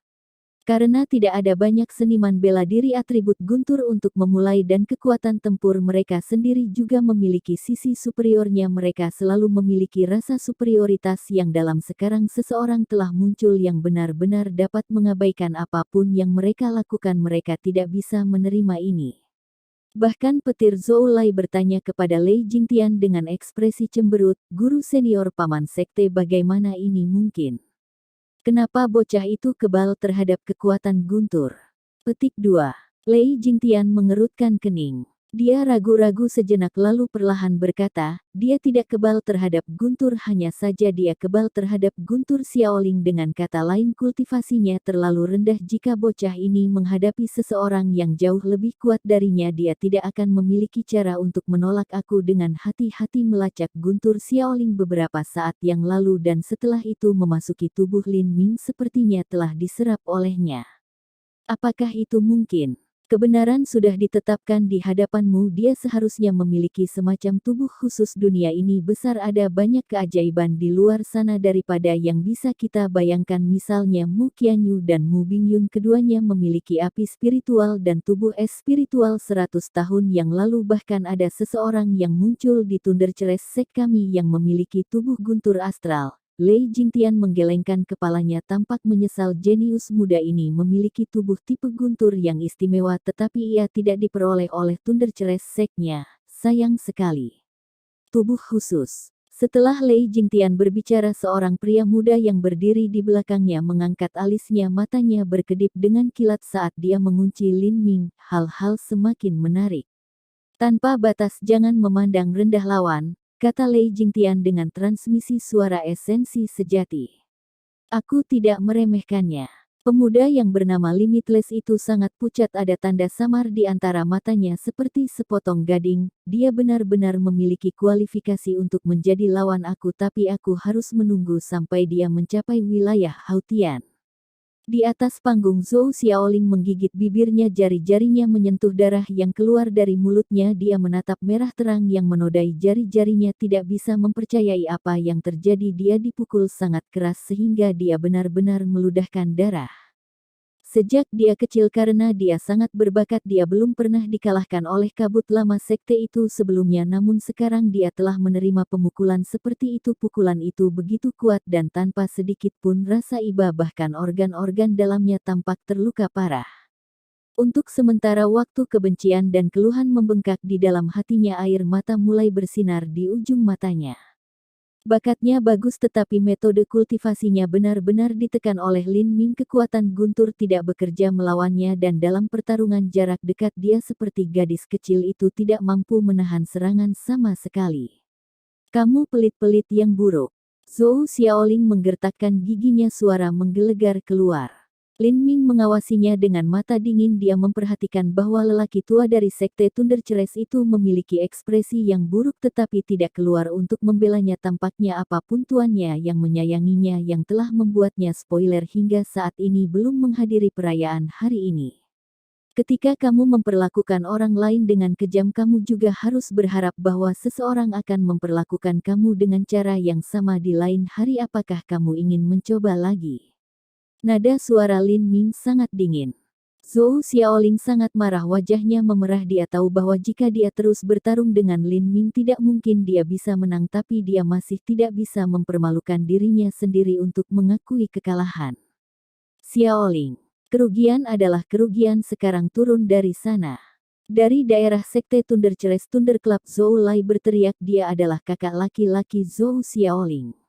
Karena tidak ada banyak seniman bela diri atribut guntur untuk memulai dan kekuatan tempur mereka sendiri juga memiliki sisi superiornya. Mereka selalu memiliki rasa superioritas yang dalam. Sekarang seseorang telah muncul yang benar-benar dapat mengabaikan apapun yang mereka lakukan. Mereka tidak bisa menerima ini. Bahkan petir Zhou Lai bertanya kepada Lei Jingtian dengan ekspresi cemberut, guru senior paman sekte, bagaimana ini mungkin? Kenapa bocah itu kebal terhadap kekuatan guntur? Petik 2. Lei Jingtian mengerutkan kening. Dia ragu-ragu sejenak lalu perlahan berkata, dia tidak kebal terhadap guntur, hanya saja dia kebal terhadap guntur Xiaoling. Dengan kata lain, kultivasinya terlalu rendah. Jika bocah ini menghadapi seseorang yang jauh lebih kuat darinya, dia tidak akan memiliki cara untuk menolak aku. Dengan hati-hati melacak guntur Xiaoling beberapa saat yang lalu dan setelah itu memasuki tubuh Lin Ming sepertinya telah diserap olehnya. Apakah itu mungkin? Kebenaran sudah ditetapkan di hadapanmu. Dia seharusnya memiliki semacam tubuh khusus. Dunia ini besar, ada banyak keajaiban di luar sana daripada yang bisa kita bayangkan. Misalnya Mu Qianyu dan Mu Bingyun, keduanya memiliki api spiritual dan tubuh es spiritual 100 tahun yang lalu. Bahkan ada seseorang yang muncul di Thunderclass Sect kami yang memiliki tubuh guntur astral. Lei Jingtian menggelengkan kepalanya, tampak menyesal. Jenius muda ini memiliki tubuh tipe guntur yang istimewa, tetapi ia tidak diperoleh oleh Thunderclass Sect-nya. Sayang sekali. Tubuh khusus. Setelah Lei Jingtian berbicara, seorang pria muda yang berdiri di belakangnya mengangkat alisnya, matanya berkedip dengan kilat saat dia mengunci Lin Ming. Hal-hal semakin menarik. Tanpa batas, jangan memandang rendah lawan, kata Lei Jingtian dengan transmisi suara esensi sejati. Aku tidak meremehkannya. Pemuda yang bernama Limitless itu sangat pucat, ada tanda samar di antara matanya seperti sepotong gading. Dia benar-benar memiliki kualifikasi untuk menjadi lawan aku, tapi aku harus menunggu sampai dia mencapai wilayah Hautian. Di atas panggung, Zhou Xiaoling menggigit bibirnya, jari-jarinya menyentuh darah yang keluar dari mulutnya. Dia menatap merah terang yang menodai jari-jarinya, tidak bisa mempercayai apa yang terjadi. Dia dipukul sangat keras sehingga dia benar-benar meludahkan darah. Sejak dia kecil, karena dia sangat berbakat, dia belum pernah dikalahkan oleh kabut lama sekte itu sebelumnya, namun sekarang dia telah menerima pemukulan seperti itu. Pukulan itu begitu kuat dan tanpa sedikit pun rasa iba, bahkan organ-organ dalamnya tampak terluka parah. Untuk sementara waktu kebencian dan keluhan membengkak di dalam hatinya. Air mata mulai bersinar di ujung matanya. Bakatnya bagus, tetapi metode kultivasinya benar-benar ditekan oleh Lin Ming. Kekuatan guntur tidak bekerja melawannya, dan dalam pertarungan jarak dekat dia seperti gadis kecil itu tidak mampu menahan serangan sama sekali. Kamu pelit-pelit yang buruk. Zhou Xiaoling menggertakkan giginya, suara menggelegar keluar. Lin Ming mengawasinya dengan mata dingin. Dia memperhatikan bahwa lelaki tua dari sekte Thunderclass itu memiliki ekspresi yang buruk tetapi tidak keluar untuk membelanya. Tampaknya apapun tuannya yang menyayanginya yang telah membuatnya spoiler hingga saat ini belum menghadiri perayaan hari ini. Ketika kamu memperlakukan orang lain dengan kejam, kamu juga harus berharap bahwa seseorang akan memperlakukan kamu dengan cara yang sama di lain hari. Apakah kamu ingin mencoba lagi? Nada suara Lin Ming sangat dingin. Zhou Xiaoling sangat marah, wajahnya memerah. Dia tahu bahwa jika dia terus bertarung dengan Lin Ming tidak mungkin dia bisa menang, tapi dia masih tidak bisa mempermalukan dirinya sendiri untuk mengakui kekalahan. Xiaoling, kerugian adalah kerugian, sekarang turun dari sana. Dari daerah sekte Thunderclass Thunderclub, Zhou Lai berteriak. Dia adalah kakak laki-laki Zhou Xiaoling.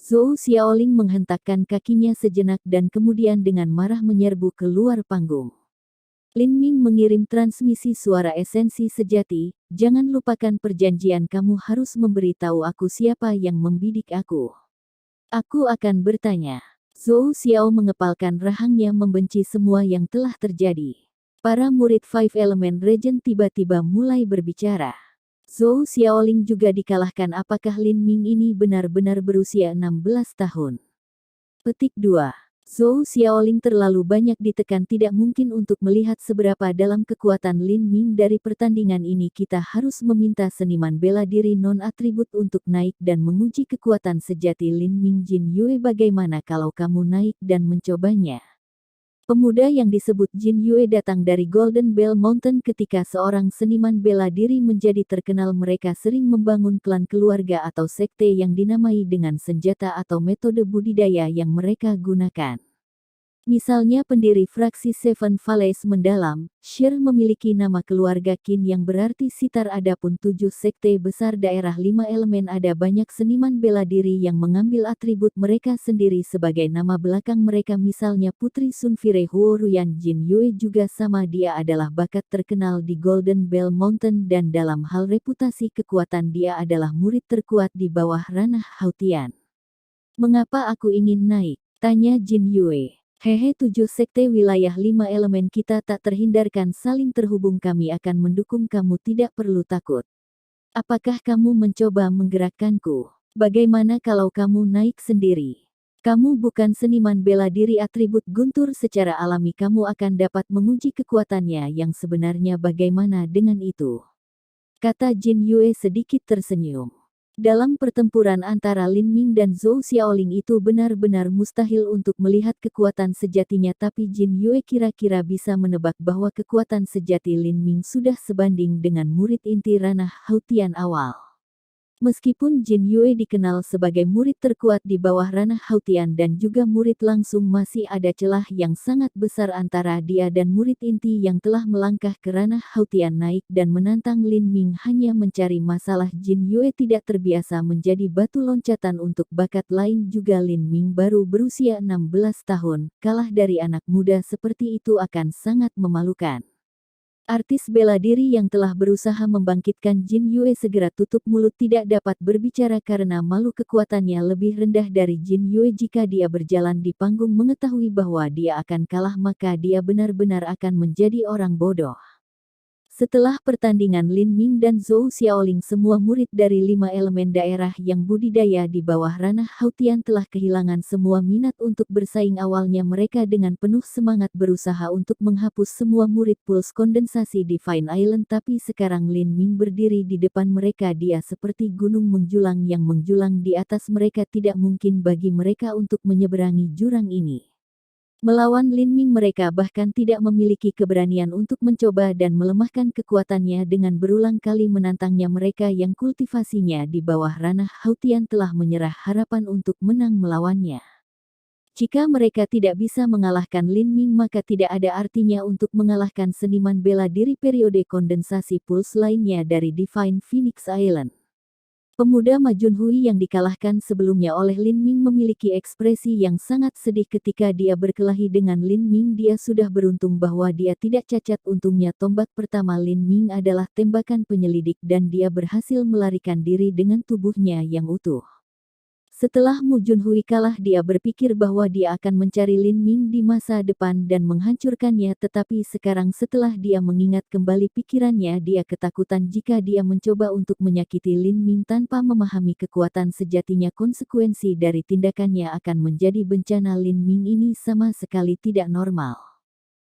Zhou Xiaoling menghentakkan kakinya sejenak dan kemudian dengan marah menyerbu keluar panggung. Lin Ming mengirim transmisi suara esensi sejati, jangan lupakan perjanjian, kamu harus memberitahu aku siapa yang membidik aku. Aku akan bertanya. Zhou Xiao mengepalkan rahangnya, membenci semua yang telah terjadi. Para murid Five Element Regent tiba-tiba mulai berbicara. Zhou Xiaoling juga dikalahkan. Apakah Lin Ming ini benar-benar berusia 16 tahun? Petik 2. Zhou Xiaoling terlalu banyak ditekan, tidak mungkin untuk melihat seberapa dalam kekuatan Lin Ming. Dari pertandingan ini kita harus meminta seniman bela diri non-atribut untuk naik dan menguji kekuatan sejati Lin Ming. Jin Yue, bagaimana kalau kamu naik dan mencobanya? Pemuda yang disebut Jin Yue datang dari Golden Bell Mountain. Ketika seorang seniman bela diri menjadi terkenal, mereka sering membangun klan keluarga atau sekte yang dinamai dengan senjata atau metode budidaya yang mereka gunakan. Misalnya pendiri fraksi Seven Valleys mendalam, Shir memiliki nama keluarga Qin yang berarti sitar, adapun 7 sekte besar daerah 5 elemen ada banyak seniman bela diri yang mengambil atribut mereka sendiri sebagai nama belakang mereka, misalnya Putri Sunfire Huo Ruyan Jin Yue juga sama, dia adalah bakat terkenal di Golden Bell Mountain dan dalam hal reputasi kekuatan dia adalah murid terkuat di bawah ranah Hautian. Mengapa aku ingin naik? Tanya Jin Yue. Hehe, 7 sekte wilayah 5 elemen kita tak terhindarkan saling terhubung, kami akan mendukung kamu, tidak perlu takut. Apakah kamu mencoba menggerakkanku? Bagaimana kalau kamu naik sendiri? Kamu bukan seniman bela diri atribut guntur secara alami, kamu akan dapat menguji kekuatannya yang sebenarnya. Bagaimana dengan itu? Kata Jin Yue sedikit tersenyum. Dalam pertempuran antara Lin Ming dan Zhou Xiaoling itu benar-benar mustahil untuk melihat kekuatan sejatinya, tapi Jin Yue kira-kira bisa menebak bahwa kekuatan sejati Lin Ming sudah sebanding dengan murid inti ranah Hautian awal. Meskipun Jin Yue dikenal sebagai murid terkuat di bawah ranah Hautian dan juga murid langsung, masih ada celah yang sangat besar antara dia dan murid inti yang telah melangkah ke ranah Hautian. Naik dan menantang Lin Ming hanya mencari masalah. Jin Yue tidak terbiasa menjadi batu loncatan untuk bakat lain juga. Lin Ming baru berusia 16 tahun, kalah dari anak muda seperti itu akan sangat memalukan. Artis bela diri yang telah berusaha membangkitkan Jin Yue segera tutup mulut, tidak dapat berbicara karena malu. Kekuatannya lebih rendah dari Jin Yue. Jika dia berjalan di panggung mengetahui bahwa dia akan kalah, maka dia benar-benar akan menjadi orang bodoh. Setelah pertandingan Lin Ming dan Zhou Xiaoling, semua murid dari 5 elemen daerah yang budidaya di bawah ranah Hautian telah kehilangan semua minat untuk bersaing. Awalnya mereka dengan penuh semangat berusaha untuk menghapus semua murid Pulse Kondensasi Divine Island, tapi sekarang Lin Ming berdiri di depan mereka, dia seperti gunung menjulang yang menjulang di atas mereka. Tidak mungkin bagi mereka untuk menyeberangi jurang ini. Melawan Lin Ming mereka bahkan tidak memiliki keberanian untuk mencoba dan melemahkan kekuatannya dengan berulang kali menantangnya. Mereka yang kultivasinya di bawah ranah Hautian telah menyerah harapan untuk menang melawannya. Jika mereka tidak bisa mengalahkan Lin Ming, maka tidak ada artinya untuk mengalahkan seniman bela diri periode kondensasi Pulse lainnya dari Divine Phoenix Island. Pemuda Ma Junhui yang dikalahkan sebelumnya oleh Lin Ming memiliki ekspresi yang sangat sedih ketika dia berkelahi dengan Lin Ming. Dia sudah beruntung bahwa dia tidak cacat. Untungnya tombak pertama Lin Ming adalah tembakan penyelidik dan dia berhasil melarikan diri dengan tubuhnya yang utuh. Setelah Ma Junhui kalah, dia berpikir bahwa dia akan mencari Lin Ming di masa depan dan menghancurkannya, tetapi sekarang setelah dia mengingat kembali pikirannya, dia ketakutan jika dia mencoba untuk menyakiti Lin Ming tanpa memahami kekuatan sejatinya. Konsekuensi dari tindakannya akan menjadi bencana. Lin Ming ini sama sekali tidak normal.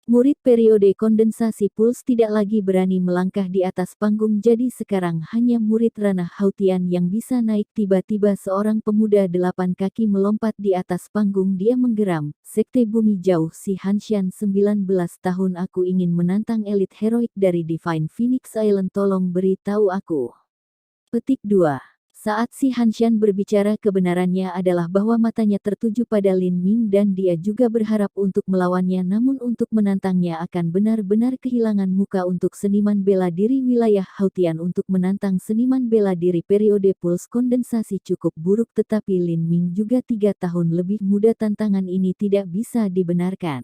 Murid periode kondensasi Pulse tidak lagi berani melangkah di atas panggung, jadi sekarang hanya murid ranah Hautian yang bisa naik. Tiba-tiba seorang pemuda 8 kaki melompat di atas panggung. Dia menggeram, "Sekte Bumi Jauh, si Hanshan 19 tahun, aku ingin menantang elit heroik dari Divine Phoenix Island, tolong beritahu aku." Petik 2. Saat si Hanshan berbicara, kebenarannya adalah bahwa matanya tertuju pada Lin Ming dan dia juga berharap untuk melawannya, namun untuk menantangnya akan benar-benar kehilangan muka. Untuk seniman bela diri wilayah Hautian untuk menantang seniman bela diri periode Pulse Kondensasi cukup buruk, tetapi Lin Ming juga 3 tahun lebih muda. Tantangan ini tidak bisa dibenarkan.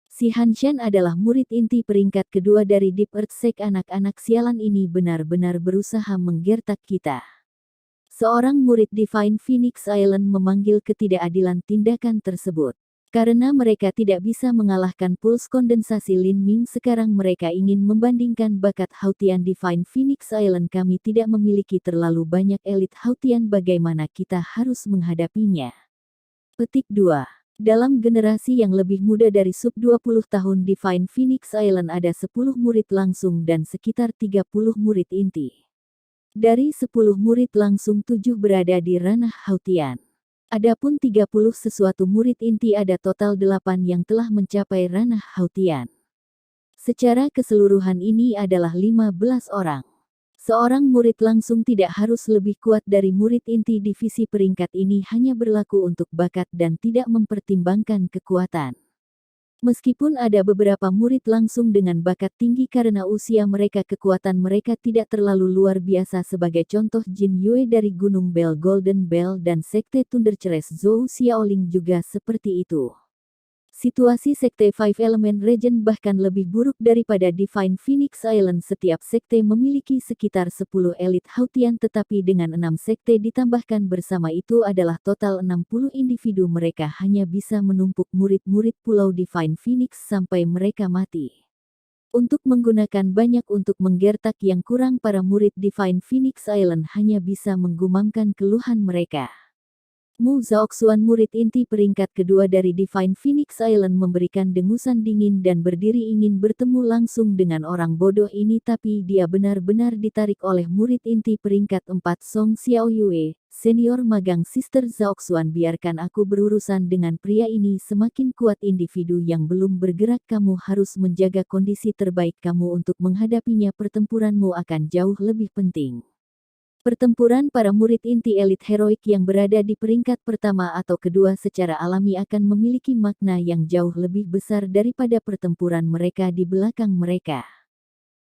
Si Hanshan adalah murid inti peringkat kedua dari Deep Earth Sect. Anak-anak sialan ini benar-benar berusaha menggertak kita. Seorang murid Divine Phoenix Island memanggil ketidakadilan tindakan tersebut. Karena mereka tidak bisa mengalahkan Pulse Kondensasi Lin Ming, sekarang mereka ingin membandingkan bakat Hautian Divine Phoenix Island. Kami tidak memiliki terlalu banyak elit Hautian, bagaimana kita harus menghadapinya? Petik 2. Dalam generasi yang lebih muda dari sub 20 tahun Divine Phoenix Island ada 10 murid langsung dan sekitar 30 murid inti. Dari 10 murid langsung 7 berada di ranah Hautian. Adapun 30 sesuatu murid inti, ada total 8 yang telah mencapai ranah Hautian. Secara keseluruhan ini adalah 15 orang. Seorang murid langsung tidak harus lebih kuat dari murid inti. Divisi peringkat ini hanya berlaku untuk bakat dan tidak mempertimbangkan kekuatan. Meskipun ada beberapa murid langsung dengan bakat tinggi karena usia mereka, kekuatan mereka tidak terlalu luar biasa. Sebagai contoh, Jin Yue dari Gunung Bell Golden Bell dan Sekte Thunderceres Zhou Xiaoling juga seperti itu. Situasi Sekte Five Element Regent bahkan lebih buruk daripada Divine Phoenix Island. Setiap sekte memiliki sekitar 10 elit Hautian, tetapi dengan 6 sekte ditambahkan bersama itu adalah total 60 individu. Mereka hanya bisa menumpuk murid-murid Pulau Divine Phoenix sampai mereka mati. Untuk menggunakan banyak untuk menggertak yang kurang, para murid Divine Phoenix Island hanya bisa menggumamkan keluhan mereka. Mu Zhaoxuan, murid inti peringkat kedua dari Divine Phoenix Island, memberikan dengusan dingin dan berdiri ingin bertemu langsung dengan orang bodoh ini, tapi dia benar-benar ditarik oleh murid inti peringkat 4 Song Xiaoyue, senior magang Sister Zhaoxuan. Biarkan aku berurusan dengan pria ini. Semakin kuat individu yang belum bergerak, kamu harus menjaga kondisi terbaik kamu untuk menghadapinya. Pertempuranmu akan jauh lebih penting. Pertempuran para murid inti elit heroik yang berada di peringkat pertama atau kedua secara alami akan memiliki makna yang jauh lebih besar daripada pertempuran mereka di belakang mereka.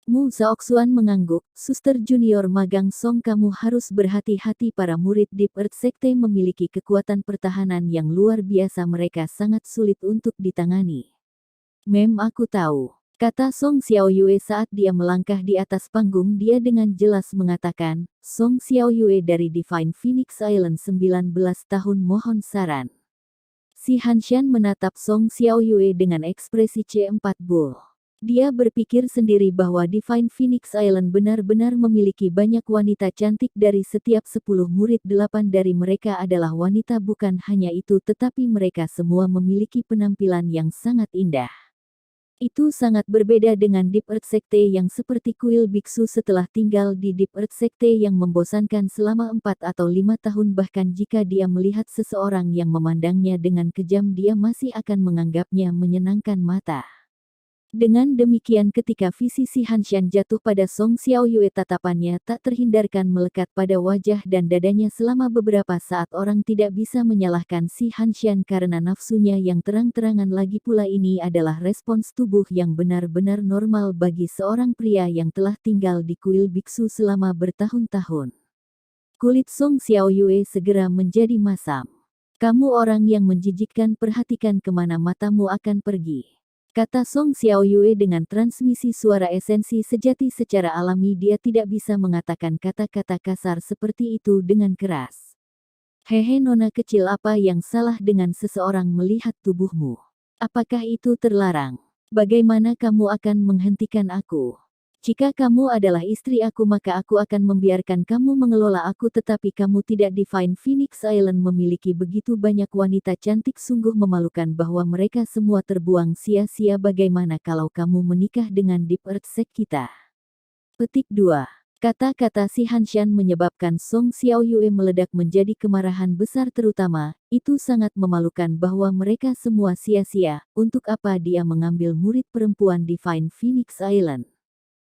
Mu Zhaoxuan mengangguk. Suster junior magang Song, kamu harus berhati-hati. Para murid Deep Earth Sekte memiliki kekuatan pertahanan yang luar biasa. Mereka sangat sulit untuk ditangani. Aku tahu, kata Song Xiaoyue saat dia melangkah di atas panggung. Dia dengan jelas mengatakan, Song Xiaoyue dari Divine Phoenix Island 19 tahun, mohon saran. Si Hanshan menatap Song Xiaoyue dengan ekspresi C4 Bull. Dia berpikir sendiri bahwa Divine Phoenix Island benar-benar memiliki banyak wanita cantik. Dari setiap 10 murid, 8 dari mereka adalah wanita. Bukan hanya itu, tetapi mereka semua memiliki penampilan yang sangat indah. Itu sangat berbeda dengan Deep Earth Sekte yang seperti kuil biksu. Setelah tinggal di Deep Earth Sekte yang membosankan selama 4 atau 5 tahun, bahkan jika dia melihat seseorang yang memandangnya dengan kejam, dia masih akan menganggapnya menyenangkan mata. Dengan demikian, ketika visi si Hanshan jatuh pada Song Xiaoyue, tatapannya tak terhindarkan melekat pada wajah dan dadanya selama beberapa saat. Orang tidak bisa menyalahkan si Hanshan karena nafsunya yang terang-terangan. Lagi pula ini adalah respons tubuh yang benar-benar normal bagi seorang pria yang telah tinggal di kuil biksu selama bertahun-tahun. Kulit Song Xiaoyue segera menjadi masam. Kamu orang yang menjijikkan, perhatikan kemana matamu akan pergi, kata Song Xiaoyue dengan transmisi suara esensi sejati. Secara alami dia tidak bisa mengatakan kata-kata kasar seperti itu dengan keras. Hehe nona kecil, apa yang salah dengan seseorang melihat tubuhmu? Apakah itu terlarang? Bagaimana kamu akan menghentikan aku? Jika kamu adalah istri aku, maka aku akan membiarkan kamu mengelola aku. Tetapi kamu tidak. Divine Phoenix Island memiliki begitu banyak wanita cantik, sungguh memalukan bahwa mereka semua terbuang sia-sia. Bagaimana kalau kamu menikah dengan Deep Earth Sect kita? Petik 2. Kata-kata si Hanshan menyebabkan Song Xiaoyue meledak menjadi kemarahan besar, terutama, itu sangat memalukan bahwa mereka semua sia-sia. Untuk apa dia mengambil murid perempuan Divine Phoenix Island?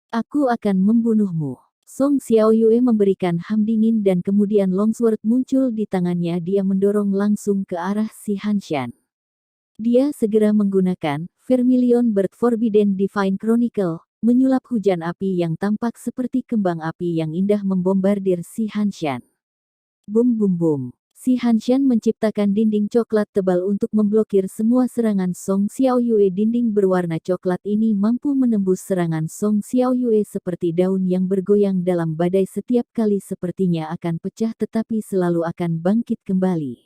Aku akan membunuhmu. Song Xiaoyue memberikan ham dingin dan kemudian longsword muncul di tangannya. Dia mendorong langsung ke arah si Hanshan. Dia segera menggunakan Vermilion Bird Forbidden Divine Chronicle, menyulap hujan api yang tampak seperti kembang api yang indah membombardir si Hanshan. Bum bum bum. Si Hanshan menciptakan dinding coklat tebal untuk memblokir semua serangan Song Xiaoyue. Dinding berwarna coklat ini mampu menembus serangan Song Xiaoyue seperti daun yang bergoyang dalam badai. Setiap kali sepertinya akan pecah, tetapi selalu akan bangkit kembali.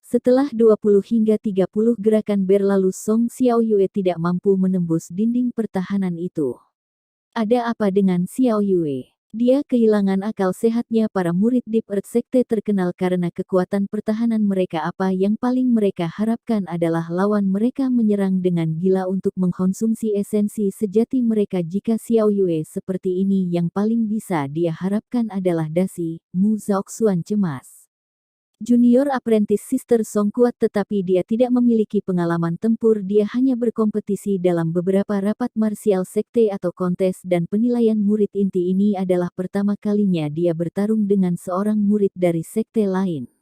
Setelah 20 hingga 30 gerakan berlalu, Song Xiaoyue tidak mampu menembus dinding pertahanan itu. Ada apa dengan Xiaoyue? Dia kehilangan akal sehatnya. Para murid Deep Earth Sekte terkenal karena kekuatan pertahanan mereka. Apa yang paling mereka harapkan adalah lawan mereka menyerang dengan gila untuk mengkonsumsi esensi sejati mereka. Jika Xiaoyue seperti ini, yang paling bisa dia harapkan adalah dasi. Mu Zhaoxuan cemas. Junior apprentice Sister Song kuat, tetapi dia tidak memiliki pengalaman tempur. Dia hanya berkompetisi dalam beberapa rapat marsial sekte atau kontes, dan penilaian murid inti ini adalah pertama kalinya dia bertarung dengan seorang murid dari sekte lain.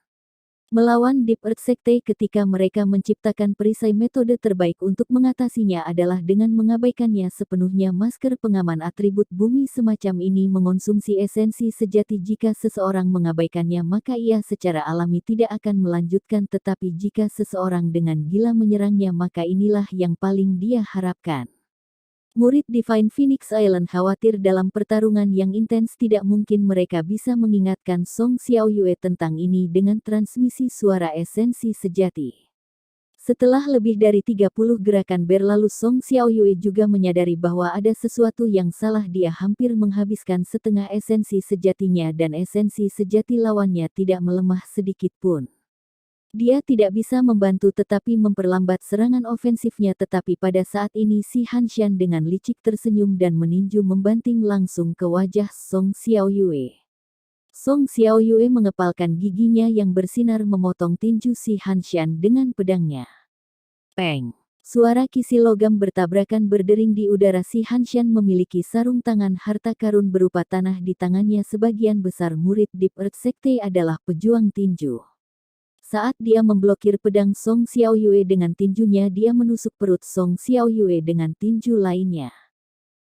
Melawan Deep Earth Sekte ketika mereka menciptakan perisai metode terbaik untuk mengatasinya adalah dengan mengabaikannya sepenuhnya. Masker pengaman atribut bumi semacam ini mengonsumsi esensi sejati. Jika seseorang mengabaikannya maka ia secara alami tidak akan melanjutkan, tetapi jika seseorang dengan gila menyerangnya maka inilah yang paling dia harapkan. Murid Divine Phoenix Island khawatir dalam pertarungan yang intens tidak mungkin mereka bisa mengingatkan Song Xiaoyue tentang ini dengan transmisi suara esensi sejati. Setelah lebih dari 30 gerakan berlalu, Song Xiaoyue juga menyadari bahwa ada sesuatu yang salah. Dia hampir menghabiskan setengah esensi sejatinya dan esensi sejati lawannya tidak melemah sedikit pun. Dia tidak bisa membantu tetapi memperlambat serangan ofensifnya, tetapi pada saat ini si Hanshan dengan licik tersenyum dan meninju membanting langsung ke wajah Song Xiaoyue. Song Xiaoyue mengepalkan giginya yang bersinar memotong tinju si Hanshan dengan pedangnya. Peng! Suara kisi logam bertabrakan berdering di udara. Si Hanshan memiliki sarung tangan harta karun berupa tanah di tangannya. Sebagian besar murid Deep Earth Sekte adalah pejuang tinju. Saat dia memblokir pedang Song Xiaoyue dengan tinjunya, dia menusuk perut Song Xiaoyue dengan tinju lainnya.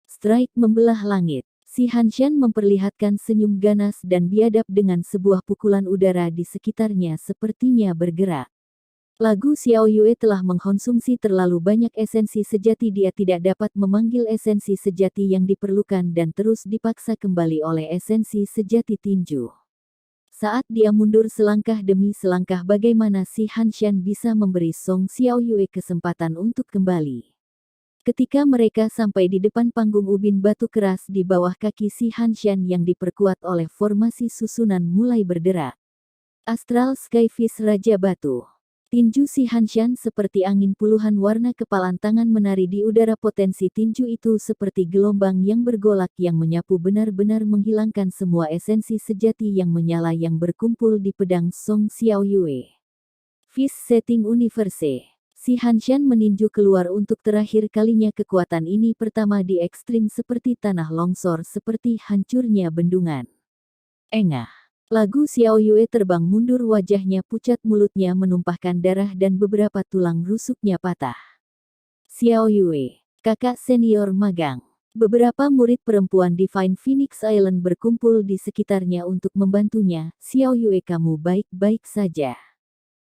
Strike membelah langit. Si Hanshan memperlihatkan senyum ganas dan biadab dengan sebuah pukulan udara di sekitarnya sepertinya bergerak. Lagu Xiaoyue telah mengkonsumsi terlalu banyak esensi sejati. Dia tidak dapat memanggil esensi sejati yang diperlukan dan terus dipaksa kembali oleh esensi sejati tinju. Saat dia mundur selangkah demi selangkah, bagaimana si Hanshan bisa memberi Song Xiaoyue kesempatan untuk kembali? Ketika mereka sampai di depan panggung, ubin batu keras di bawah kaki si Hanshan yang diperkuat oleh formasi susunan mulai berderak. Astral Skyfish Raja Batu. Tinju si Hanshan seperti angin, puluhan warna kepalan tangan menari di udara. Potensi tinju itu seperti gelombang yang bergolak yang menyapu, benar-benar menghilangkan semua esensi sejati yang menyala yang berkumpul di pedang Song Xiaoyue. Fish Setting Universe. Si Hanshan meninju keluar untuk terakhir kalinya. Kekuatan ini pertama di ekstrim, seperti tanah longsor, seperti hancurnya bendungan. Engah. Lagu Xiaoyue terbang mundur, wajahnya pucat, mulutnya menumpahkan darah dan beberapa tulang rusuknya patah. Xiaoyue, kakak senior magang. Beberapa murid perempuan Divine Phoenix Island berkumpul di sekitarnya untuk membantunya. Xiaoyue, kamu baik-baik saja?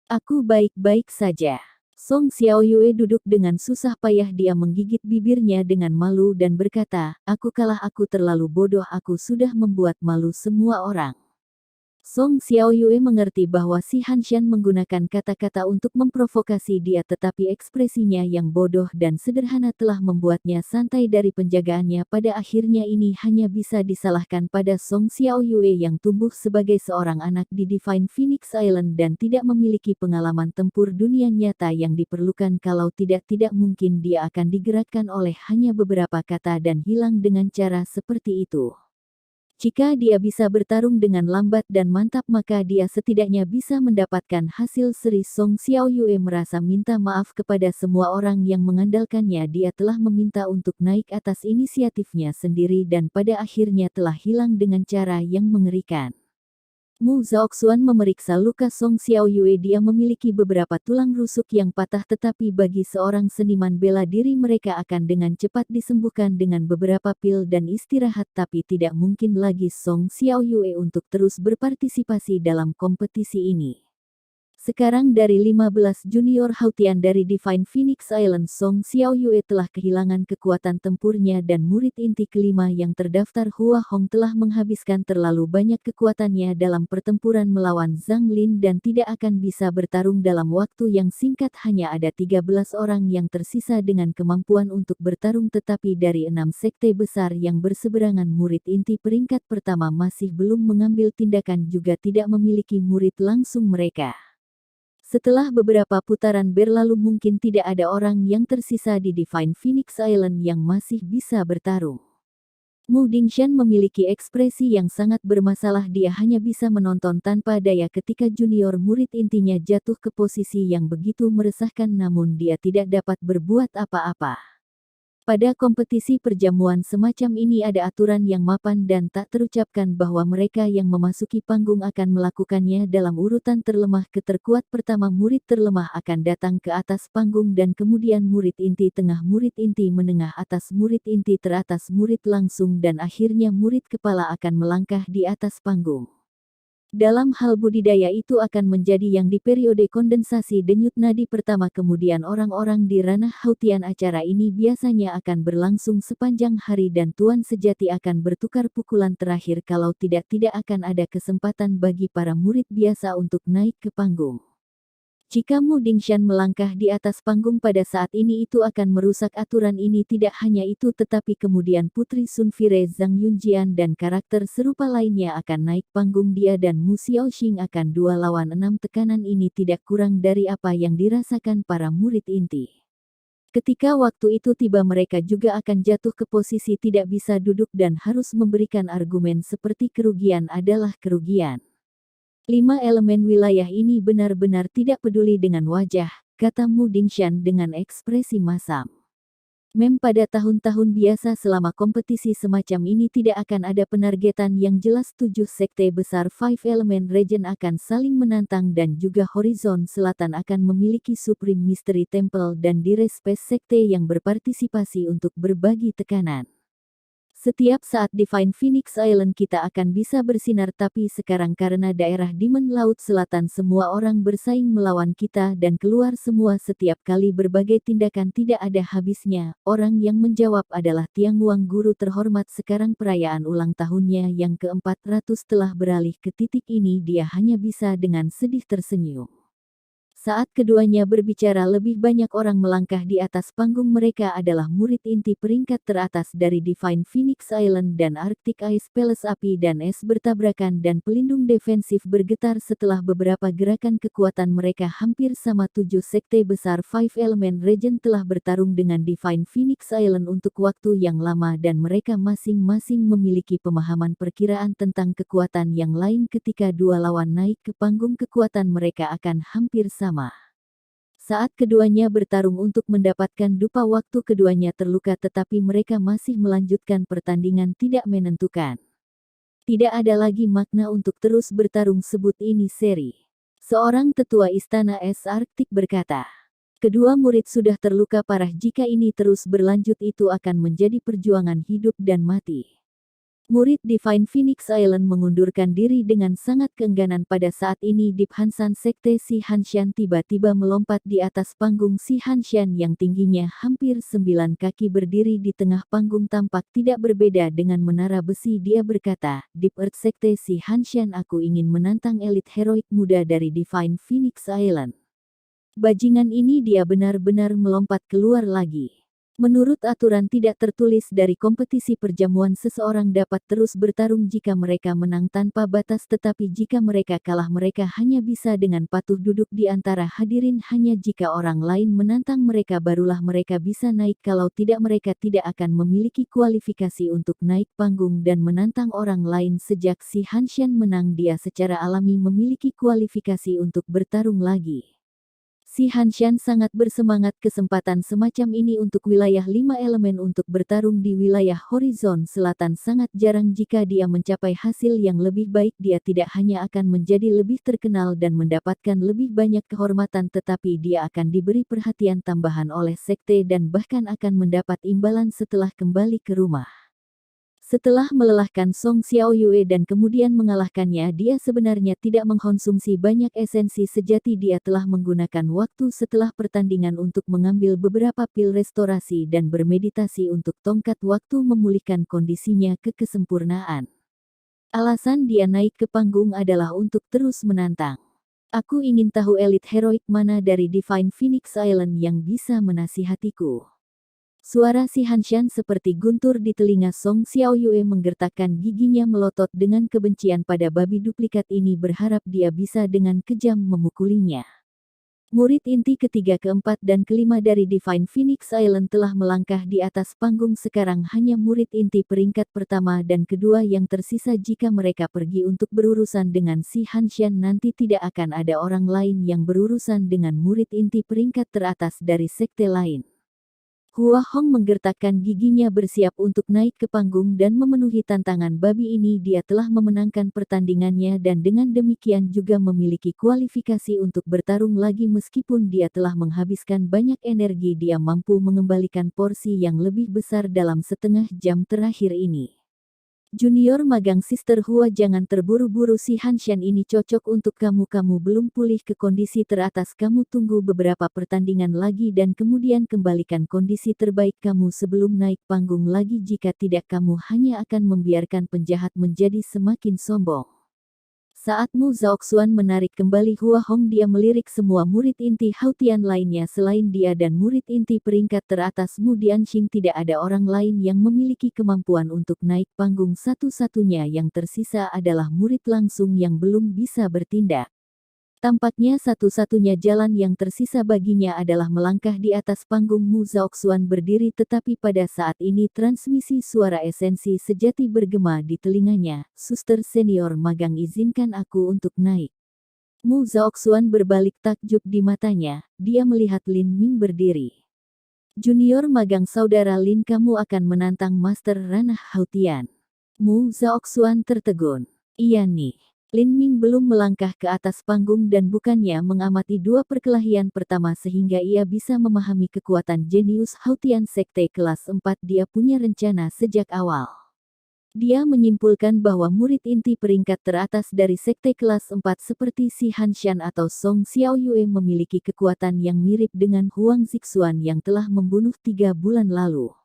Aku baik-baik saja. Song Xiaoyue duduk dengan susah payah. Dia menggigit bibirnya dengan malu dan berkata, aku kalah, aku terlalu bodoh, aku sudah membuat malu semua orang. Song Xiaoyue mengerti bahwa si Hanshan menggunakan kata-kata untuk memprovokasi dia, tetapi ekspresinya yang bodoh dan sederhana telah membuatnya santai dari penjagaannya. Pada akhirnya ini hanya bisa disalahkan pada Song Xiaoyue yang tumbuh sebagai seorang anak di Divine Phoenix Island dan tidak memiliki pengalaman tempur dunia nyata yang diperlukan. Kalau tidak mungkin dia akan digerakkan oleh hanya beberapa kata dan hilang dengan cara seperti itu. Jika dia bisa bertarung dengan lambat dan mantap maka dia setidaknya bisa mendapatkan hasil seri. Song Xiaoyue merasa minta maaf kepada semua orang yang mengandalkannya. Dia telah meminta untuk naik atas inisiatifnya sendiri dan pada akhirnya telah hilang dengan cara yang mengerikan. Mu Zhaoxuan memeriksa luka Song Xiaoyue. Dia memiliki beberapa tulang rusuk yang patah, tetapi bagi seorang seniman bela diri mereka akan dengan cepat disembuhkan dengan beberapa pil dan istirahat. Tapi tidak mungkin lagi Song Xiaoyue untuk terus berpartisipasi dalam kompetisi ini. Sekarang dari 15 junior Hautian dari Divine Phoenix Island, Song Xiaoyue telah kehilangan kekuatan tempurnya dan murid inti kelima yang terdaftar Hua Hong telah menghabiskan terlalu banyak kekuatannya dalam pertempuran melawan Zhang Lin dan tidak akan bisa bertarung dalam waktu yang singkat. Hanya ada 13 orang yang tersisa dengan kemampuan untuk bertarung, tetapi dari 6 sekte besar yang berseberangan, murid inti peringkat pertama masih belum mengambil tindakan, juga tidak memiliki murid langsung mereka. Setelah beberapa putaran berlalu, mungkin tidak ada orang yang tersisa di Divine Phoenix Island yang masih bisa bertarung. Mu Dingshan memiliki ekspresi yang sangat bermasalah. Dia hanya bisa menonton tanpa daya ketika junior murid intinya jatuh ke posisi yang begitu meresahkan, namun dia tidak dapat berbuat apa-apa. Pada kompetisi perjamuan semacam ini ada aturan yang mapan dan tak terucapkan bahwa mereka yang memasuki panggung akan melakukannya dalam urutan terlemah ke terkuat. Pertama murid terlemah akan datang ke atas panggung dan kemudian murid inti tengah, murid inti menengah atas, murid inti teratas, murid langsung dan akhirnya murid kepala akan melangkah di atas panggung. Dalam hal budidaya itu akan menjadi yang di periode kondensasi denyut nadi pertama, kemudian orang-orang di ranah hautian. Acara ini biasanya akan berlangsung sepanjang hari dan tuan sejati akan bertukar pukulan terakhir, kalau tidak akan ada kesempatan bagi para murid biasa untuk naik ke panggung. Jika Mu Dingshan melangkah di atas panggung pada saat ini itu akan merusak aturan ini. Tidak hanya itu tetapi kemudian Putri Sunfire, Zhang Yunjian dan karakter serupa lainnya akan naik panggung. Dia dan Mu Xiaoxing akan 2 lawan 6. Tekanan ini tidak kurang dari apa yang dirasakan para murid inti. Ketika waktu itu tiba mereka juga akan jatuh ke posisi tidak bisa duduk dan harus memberikan argumen seperti kerugian adalah kerugian. 5 elemen wilayah ini benar-benar tidak peduli dengan wajah, kata Mu Dingshan dengan ekspresi masam. Pada tahun-tahun biasa selama kompetisi semacam ini tidak akan ada penargetan yang jelas. 7 sekte besar Five Element Region akan saling menantang dan juga Horizon Selatan akan memiliki Supreme Mystery Temple dan Dire Space sekte yang berpartisipasi untuk berbagi tekanan. Setiap saat Divine Phoenix Island kita akan bisa bersinar, tapi sekarang karena daerah Demon Laut Selatan semua orang bersaing melawan kita dan keluar semua setiap kali berbagai tindakan tidak ada habisnya. Orang yang menjawab adalah Tianguang, guru terhormat. Sekarang perayaan ulang tahunnya yang ke-400 telah beralih ke titik ini. Dia hanya bisa dengan sedih tersenyum. Saat keduanya berbicara, lebih banyak orang melangkah di atas panggung. Mereka adalah murid inti peringkat teratas dari Divine Phoenix Island dan Arctic Ice Palace. Api dan es bertabrakan dan pelindung defensif bergetar setelah beberapa gerakan kekuatan mereka hampir sama. 7 sekte besar Five Element Region telah bertarung dengan Divine Phoenix Island untuk waktu yang lama dan mereka masing-masing memiliki pemahaman perkiraan tentang kekuatan yang lain. Ketika 2 lawan naik ke panggung, kekuatan mereka akan hampir sama. Saat keduanya bertarung untuk mendapatkan dupa waktu, keduanya terluka tetapi mereka masih melanjutkan pertandingan tidak menentukan. Tidak ada lagi makna untuk terus bertarung, sebut ini seri. Seorang tetua istana es Arktik berkata. Kedua murid sudah terluka parah, jika ini terus berlanjut itu akan menjadi perjuangan hidup dan mati. Murid Divine Phoenix Island mengundurkan diri dengan sangat keengganan. Pada saat ini Deep Hansan sekte Si Hanshan tiba-tiba melompat di atas panggung. Si Hanshan yang tingginya hampir 9 kaki berdiri di tengah panggung tampak tidak berbeda dengan menara besi. Dia berkata, Deep Earth sekte Si Hanshan, aku ingin menantang elit heroik muda dari Divine Phoenix Island. Bajingan ini, dia benar-benar melompat keluar lagi. Menurut aturan tidak tertulis dari kompetisi perjamuan, seseorang dapat terus bertarung jika mereka menang tanpa batas, tetapi jika mereka kalah mereka hanya bisa dengan patuh duduk di antara hadirin. Hanya jika orang lain menantang mereka barulah mereka bisa naik, kalau tidak mereka tidak akan memiliki kualifikasi untuk naik panggung dan menantang orang lain. Sejak Si Hanshan menang, dia secara alami memiliki kualifikasi untuk bertarung lagi. Si Hanshan sangat bersemangat. Kesempatan semacam ini untuk wilayah 5 elemen untuk bertarung di wilayah Horizon Selatan sangat jarang. Jika dia mencapai hasil yang lebih baik, dia tidak hanya akan menjadi lebih terkenal dan mendapatkan lebih banyak kehormatan, tetapi dia akan diberi perhatian tambahan oleh sekte dan bahkan akan mendapat imbalan setelah kembali ke rumah. Setelah melelahkan Song Xiaoyue dan kemudian mengalahkannya, dia sebenarnya tidak mengkonsumsi banyak esensi sejati. Dia telah menggunakan waktu setelah pertandingan untuk mengambil beberapa pil restorasi dan bermeditasi untuk tongkat waktu memulihkan kondisinya ke kesempurnaan. Alasan dia naik ke panggung adalah untuk terus menantang. Aku ingin tahu elit heroik mana dari Divine Phoenix Island yang bisa menasihatiku. Suara Si Hanshan seperti guntur di telinga. Song Xiaoyue menggertakkan giginya melotot dengan kebencian pada babi duplikat ini, berharap dia bisa dengan kejam memukulinya. Murid inti ketiga, keempat dan kelima dari Divine Phoenix Island telah melangkah di atas panggung. Sekarang hanya murid inti peringkat pertama dan kedua yang tersisa. Jika mereka pergi untuk berurusan dengan Si Hanshan, nanti tidak akan ada orang lain yang berurusan dengan murid inti peringkat teratas dari sekte lain. Hua Hong menggertakkan giginya bersiap untuk naik ke panggung dan memenuhi tantangan babi ini. Dia telah memenangkan pertandingannya dan dengan demikian juga memiliki kualifikasi untuk bertarung lagi. Meskipun dia telah menghabiskan banyak energi, dia mampu mengembalikan porsi yang lebih besar dalam setengah jam terakhir ini. Junior magang Sister Hua, jangan terburu-buru, si Hanshan ini cocok untuk kamu. Kamu belum pulih ke kondisi teratas, kamu tunggu beberapa pertandingan lagi dan kemudian kembalikan kondisi terbaik kamu sebelum naik panggung lagi. Jika tidak, kamu hanya akan membiarkan penjahat menjadi semakin sombong. Saat Mu Zhaoxuan menarik kembali Hua Hong, dia melirik semua murid inti Hautian lainnya selain dia dan murid inti peringkat teratas Mu Dianxing. Tidak ada orang lain yang memiliki kemampuan untuk naik panggung. Satu-satunya yang tersisa adalah murid langsung yang belum bisa bertindak. Tampaknya satu-satunya jalan yang tersisa baginya adalah melangkah di atas panggung. Mu Zhaoxuan berdiri, tetapi pada saat ini transmisi suara esensi sejati bergema di telinganya. Suster senior magang, izinkan aku untuk naik. Mu Zhaoxuan berbalik takjub di matanya. Dia melihat Lin Ming berdiri. Junior magang saudara Lin, kamu akan menantang Master Ranah Hautian. Mu Zhaoxuan tertegun. Iya nih. Lin Ming belum melangkah ke atas panggung dan bukannya mengamati dua perkelahian pertama sehingga ia bisa memahami kekuatan jenius Hautian Sekte kelas 4. Dia punya rencana sejak awal. Dia menyimpulkan bahwa murid inti peringkat teratas dari Sekte kelas 4 seperti si Hanshan atau Song Xiaoyue memiliki kekuatan yang mirip dengan Huang Zixuan yang telah membunuh 3 bulan lalu.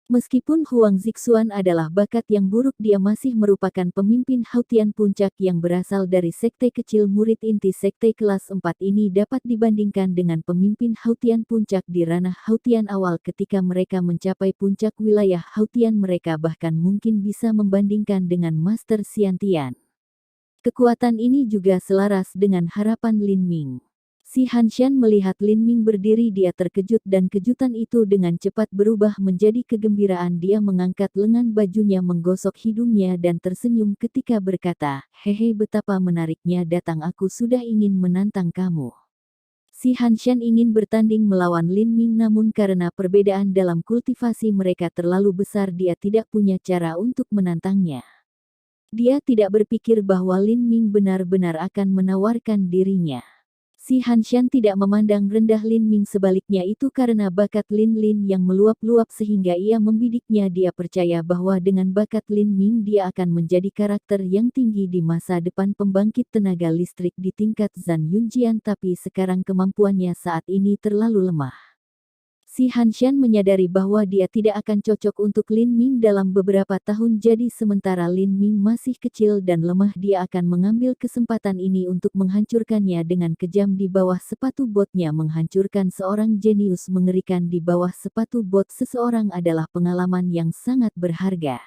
Meskipun Huang Zixuan adalah bakat yang buruk, dia masih merupakan pemimpin Hautian puncak yang berasal dari sekte kecil. Murid inti sekte kelas 4 ini dapat dibandingkan dengan pemimpin Hautian puncak di ranah Hautian awal. Ketika mereka mencapai puncak wilayah Hautian, mereka bahkan mungkin bisa membandingkan dengan Master Xiantian. Kekuatan ini juga selaras dengan harapan Lin Ming. Si Hanshan melihat Lin Ming berdiri, dia terkejut dan kejutan itu dengan cepat berubah menjadi kegembiraan. Dia mengangkat lengan bajunya, menggosok hidungnya dan tersenyum ketika berkata, "Hehe, betapa menariknya datang, aku sudah ingin menantang kamu." Si Hanshan ingin bertanding melawan Lin Ming, namun karena perbedaan dalam kultivasi mereka terlalu besar, dia tidak punya cara untuk menantangnya. Dia tidak berpikir bahwa Lin Ming benar-benar akan menawarkan dirinya. Si Hanshan tidak memandang rendah Lin Ming, sebaliknya itu karena bakat Lin yang meluap-luap sehingga ia membidiknya. Dia percaya bahwa dengan bakat Lin Ming dia akan menjadi karakter yang tinggi di masa depan, pembangkit tenaga listrik di tingkat Zhan Yunjian, tapi sekarang kemampuannya saat ini terlalu lemah. Si Hanshan menyadari bahwa dia tidak akan cocok untuk Lin Ming dalam beberapa tahun, jadi sementara Lin Ming masih kecil dan lemah, dia akan mengambil kesempatan ini untuk menghancurkannya dengan kejam di bawah sepatu botnya. Menghancurkan seorang jenius mengerikan di bawah sepatu bot seseorang adalah pengalaman yang sangat berharga.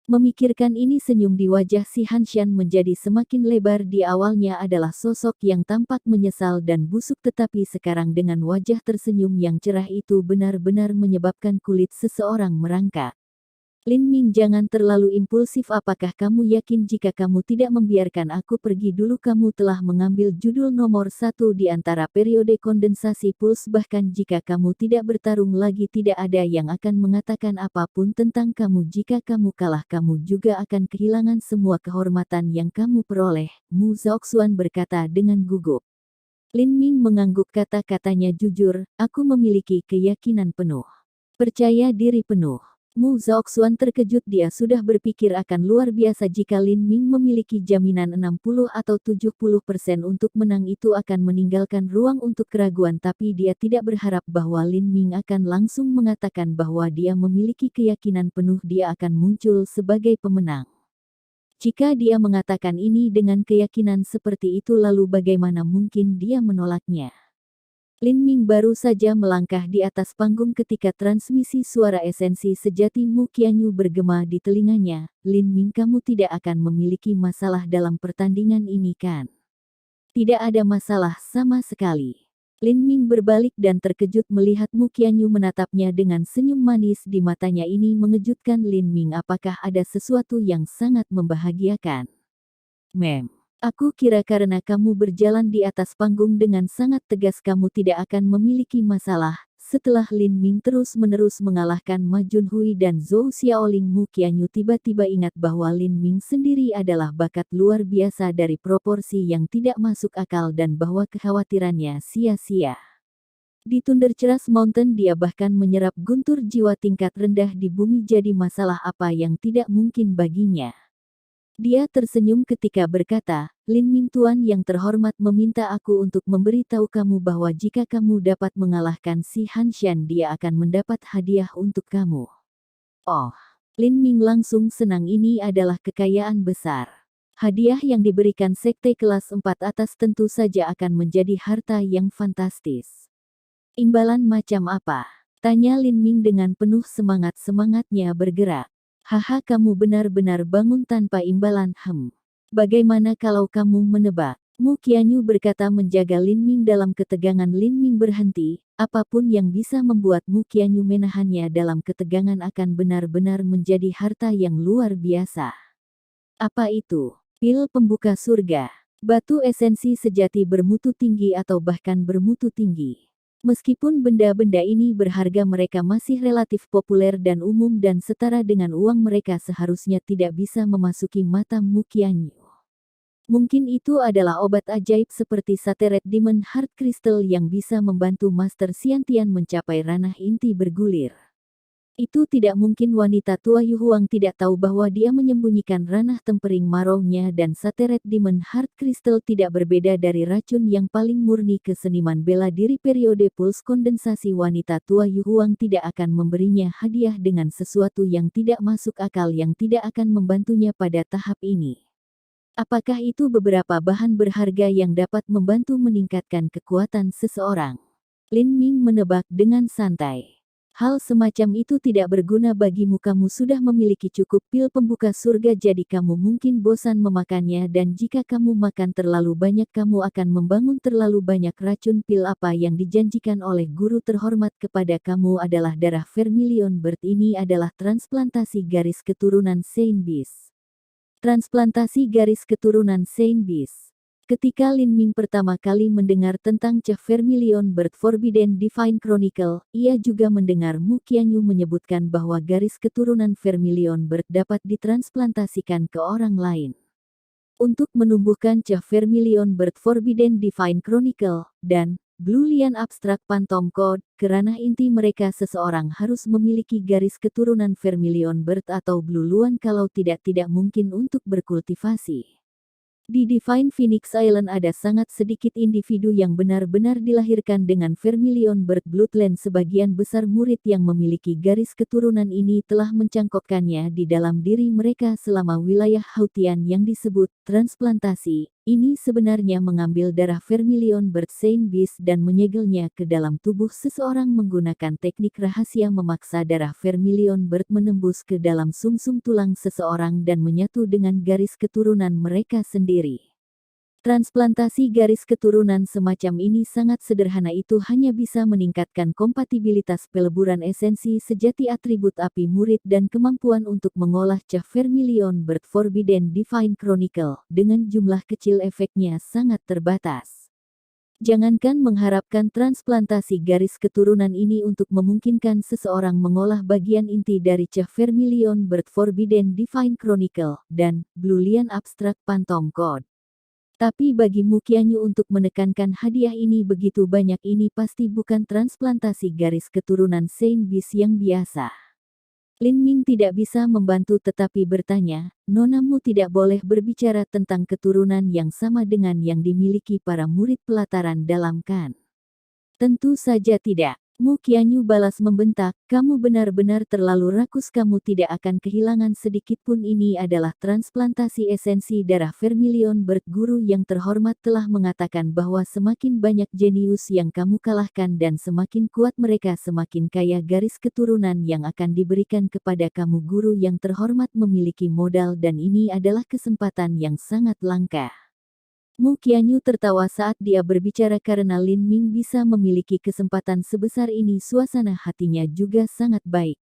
Memikirkan ini, senyum di wajah si Hanshan menjadi semakin lebar. Di awalnya adalah sosok yang tampak menyesal dan busuk, tetapi sekarang dengan wajah tersenyum yang cerah itu benar-benar menyebabkan kulit seseorang merangkak. Lin Ming, jangan terlalu impulsif. Apakah kamu yakin jika kamu tidak membiarkan aku pergi dulu? Kamu telah mengambil judul nomor 1 di antara periode kondensasi puls. Bahkan jika kamu tidak bertarung lagi, tidak ada yang akan mengatakan apapun tentang kamu. Jika kamu kalah, kamu juga akan kehilangan semua kehormatan yang kamu peroleh. Mu Zhaoxuan berkata dengan gugup. Lin Ming mengangguk, kata-katanya jujur, aku memiliki keyakinan penuh. Percaya diri penuh. Mu Zhaoxuan terkejut, dia sudah berpikir akan luar biasa jika Lin Ming memiliki jaminan 60 atau 70% untuk menang. Itu akan meninggalkan ruang untuk keraguan, tapi dia tidak berharap bahwa Lin Ming akan langsung mengatakan bahwa dia memiliki keyakinan penuh dia akan muncul sebagai pemenang. Jika dia mengatakan ini dengan keyakinan seperti itu, lalu bagaimana mungkin dia menolaknya? Lin Ming baru saja melangkah di atas panggung ketika transmisi suara esensi sejati Mu Qianyu bergema di telinganya. Lin Ming, kamu tidak akan memiliki masalah dalam pertandingan ini, kan? Tidak ada masalah sama sekali. Lin Ming berbalik dan terkejut melihat Mu Qianyu menatapnya dengan senyum manis di matanya. Ini mengejutkan Lin Ming. Apakah ada sesuatu yang sangat membahagiakan? Aku kira karena kamu berjalan di atas panggung dengan sangat tegas kamu tidak akan memiliki masalah. Setelah Lin Ming terus-menerus mengalahkan Ma Junhui dan Zhou Xiaoling, Mu Qianyu tiba-tiba ingat bahwa Lin Ming sendiri adalah bakat luar biasa dari proporsi yang tidak masuk akal dan bahwa kekhawatirannya sia-sia. Di Thunderceras Mountain dia bahkan menyerap guntur jiwa tingkat rendah di bumi, jadi masalah apa yang tidak mungkin baginya. Dia tersenyum ketika berkata, Lin Ming Tuan yang terhormat meminta aku untuk memberitahu kamu bahwa jika kamu dapat mengalahkan si Hanshan dia akan mendapat hadiah untuk kamu. Oh, Lin Ming langsung senang, ini adalah kekayaan besar. Hadiah yang diberikan sekte kelas 4 atas tentu saja akan menjadi harta yang fantastis. Imbalan macam apa? Tanya Lin Ming dengan penuh semangatnya bergerak. Haha, kamu benar-benar bangun tanpa imbalan. Bagaimana kalau kamu menebak? Mu Qianyu berkata menjaga Lin Ming dalam ketegangan. Lin Ming berhenti, apapun yang bisa membuat Mu Qianyu menahannya dalam ketegangan akan benar-benar menjadi harta yang luar biasa. Apa itu? Pil pembuka surga. Batu esensi sejati bermutu tinggi atau bahkan bermutu tinggi. Meskipun benda-benda ini berharga, mereka masih relatif populer dan umum dan setara dengan uang mereka seharusnya tidak bisa memasuki mata Mu Qianyu. Mungkin itu adalah obat ajaib seperti Sateret Demon Heart Crystal yang bisa membantu Master Xiantian mencapai ranah inti bergulir. Itu tidak mungkin. Wanita tua Yu Huang tidak tahu bahwa dia menyembunyikan ranah tempering maraunya, dan Sateret Demon Heart Crystal tidak berbeda dari racun yang paling murni. Keseniman bela diri periode puls kondensasi. Wanita tua Yu Huang tidak akan memberinya hadiah dengan sesuatu yang tidak masuk akal yang tidak akan membantunya pada tahap ini. Apakah itu beberapa bahan berharga yang dapat membantu meningkatkan kekuatan seseorang? Lin Ming menebak dengan santai. Hal semacam itu tidak berguna bagimu. Kamu sudah memiliki cukup pil pembuka surga, jadi kamu mungkin bosan memakannya, dan jika kamu makan terlalu banyak kamu akan membangun terlalu banyak racun. Pil apa yang dijanjikan oleh guru terhormat kepada kamu adalah darah vermilion bird. Ini adalah transplantasi garis keturunan Saint Beast. Transplantasi garis keturunan Saint Beast. Ketika Lin Ming pertama kali mendengar tentang Cah Vermilion Bird Forbidden Divine Chronicle, ia juga mendengar Mu Qianyu menyebutkan bahwa garis keturunan Vermilion Bird dapat ditransplantasikan ke orang lain. Untuk menumbuhkan Cah Vermilion Bird Forbidden Divine Chronicle dan Blue Lian Abstract Phantom Code, ke ranah inti mereka seseorang harus memiliki garis keturunan Vermilion Bird atau Blue Luan, kalau tidak mungkin untuk berkultivasi. Di Divine Phoenix Island ada sangat sedikit individu yang benar-benar dilahirkan dengan Vermilion Bird Bloodline. Sebagian besar murid yang memiliki garis keturunan ini telah mencangkokkannya di dalam diri mereka selama wilayah Hautian yang disebut transplantasi. Ini sebenarnya mengambil darah Vermilion Bird Saint Beast dan menyegelnya ke dalam tubuh seseorang menggunakan teknik rahasia, memaksa darah Vermilion Bird menembus ke dalam sumsum tulang seseorang dan menyatu dengan garis keturunan mereka sendiri. Transplantasi garis keturunan semacam ini sangat sederhana, itu hanya bisa meningkatkan kompatibilitas peleburan esensi sejati atribut api murid dan kemampuan untuk mengolah Cah Vermilion Bird Forbidden Divine Chronicle. Dengan jumlah kecil efeknya sangat terbatas. Jangankan mengharapkan transplantasi garis keturunan ini untuk memungkinkan seseorang mengolah bagian inti dari Cah Vermilion Bird Forbidden Divine Chronicle dan Blue Lian Abstract Phantom Code. Tapi bagi Mu Qianyu untuk menekankan hadiah ini begitu banyak, ini pasti bukan transplantasi garis keturunan Saint Beast yang biasa. Lin Ming tidak bisa membantu tetapi bertanya, Nonamu tidak boleh berbicara tentang keturunan yang sama dengan yang dimiliki para murid pelataran dalam, kan? Tentu saja tidak. Mu Qianyu balas membentak, kamu benar-benar terlalu rakus, kamu tidak akan kehilangan sedikit pun. Ini adalah transplantasi esensi darah Vermilion Bird. Guru yang terhormat telah mengatakan bahwa semakin banyak jenius yang kamu kalahkan dan semakin kuat mereka, semakin kaya garis keturunan yang akan diberikan kepada kamu. Guru yang terhormat memiliki modal dan ini adalah kesempatan yang sangat langka. Mu Qianyu tertawa saat dia berbicara karena Lin Ming bisa memiliki kesempatan sebesar ini. Suasana hatinya juga sangat baik.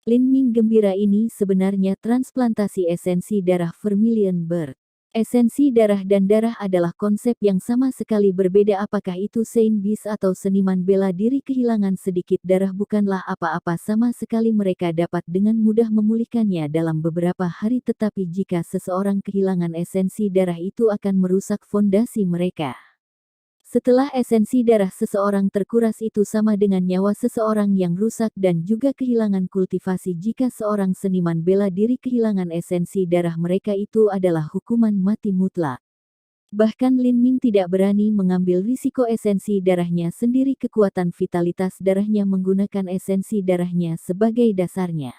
Lin Ming gembira, ini sebenarnya transplantasi esensi darah Vermilion Bird. Esensi darah dan darah adalah konsep yang sama sekali berbeda. Apakah itu Saint Beast atau seniman bela diri kehilangan sedikit darah bukanlah apa-apa sama sekali, mereka dapat dengan mudah memulihkannya dalam beberapa hari, tetapi jika seseorang kehilangan esensi darah itu akan merusak fondasi mereka. Setelah esensi darah seseorang terkuras itu sama dengan nyawa seseorang yang rusak dan juga kehilangan kultivasi. Jika seorang seniman bela diri kehilangan esensi darah mereka, itu adalah hukuman mati mutlak. Bahkan Lin Ming tidak berani mengambil risiko esensi darahnya sendiri. Kekuatan vitalitas darahnya menggunakan esensi darahnya sebagai dasarnya.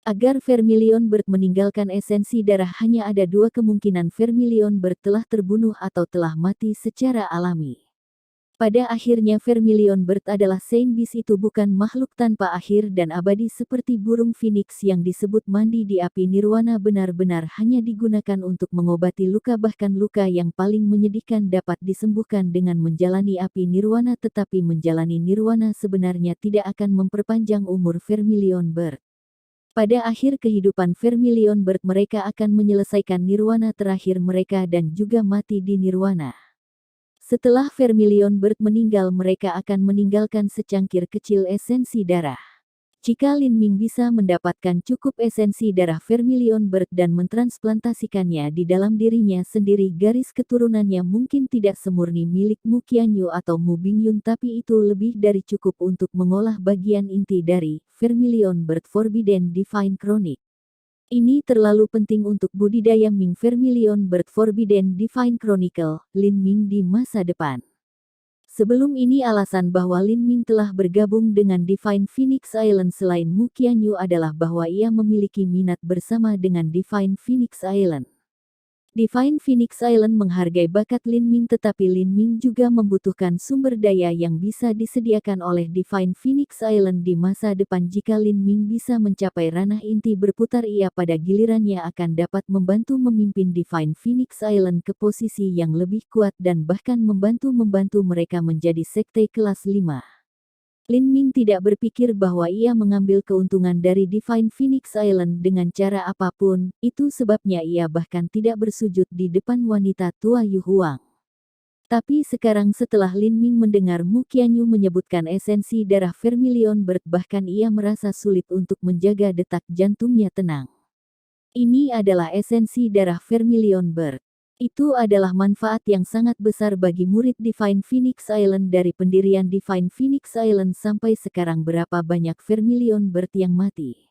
Agar Vermilion Bird meninggalkan esensi darah, hanya ada dua kemungkinan: Vermilion Bird telah terbunuh atau telah mati secara alami. Pada akhirnya Vermilion Bird adalah Saint Beast, itu bukan makhluk tanpa akhir dan abadi seperti burung phoenix yang disebut mandi di api nirwana, benar-benar hanya digunakan untuk mengobati luka. Bahkan luka yang paling menyedihkan dapat disembuhkan dengan menjalani api nirwana, tetapi menjalani nirwana sebenarnya tidak akan memperpanjang umur Vermilion Bird. Pada akhir kehidupan Vermilion Bird, mereka akan menyelesaikan nirwana terakhir mereka dan juga mati di nirwana. Setelah Vermilion Bird meninggal, mereka akan meninggalkan secangkir kecil esensi darah. Jika Lin Ming bisa mendapatkan cukup esensi darah Vermilion Bird dan mentransplantasikannya di dalam dirinya sendiri, garis keturunannya mungkin tidak semurni milik Mu Qianyu atau Mu Bingyun, tapi itu lebih dari cukup untuk mengolah bagian inti dari Vermilion Bird Forbidden Divine Chronic. Ini terlalu penting untuk budidaya Ming Vermilion Bird Forbidden Divine Chronicle, Lin Ming di masa depan. Sebelum ini, alasan bahwa Lin Ming telah bergabung dengan Divine Phoenix Island selain Mu Qianyu adalah bahwa ia memiliki minat bersama dengan Divine Phoenix Island. Divine Phoenix Island menghargai bakat Lin Ming, tetapi Lin Ming juga membutuhkan sumber daya yang bisa disediakan oleh Divine Phoenix Island di masa depan. Jika Lin Ming bisa mencapai ranah inti berputar, ia pada gilirannya akan dapat membantu memimpin Divine Phoenix Island ke posisi yang lebih kuat dan bahkan membantu mereka menjadi sekte kelas 5. Lin Ming tidak berpikir bahwa ia mengambil keuntungan dari Divine Phoenix Island dengan cara apapun, itu sebabnya ia bahkan tidak bersujud di depan wanita tua Yu Huang. Tapi sekarang setelah Lin Ming mendengar Mu Qianyu menyebutkan esensi darah Vermilion Bird, bahkan ia merasa sulit untuk menjaga detak jantungnya tenang. Ini adalah esensi darah Vermilion Bird. Itu adalah manfaat yang sangat besar bagi murid Divine Phoenix Island. Dari pendirian Divine Phoenix Island sampai sekarang, berapa banyak Vermilion Bird yang mati?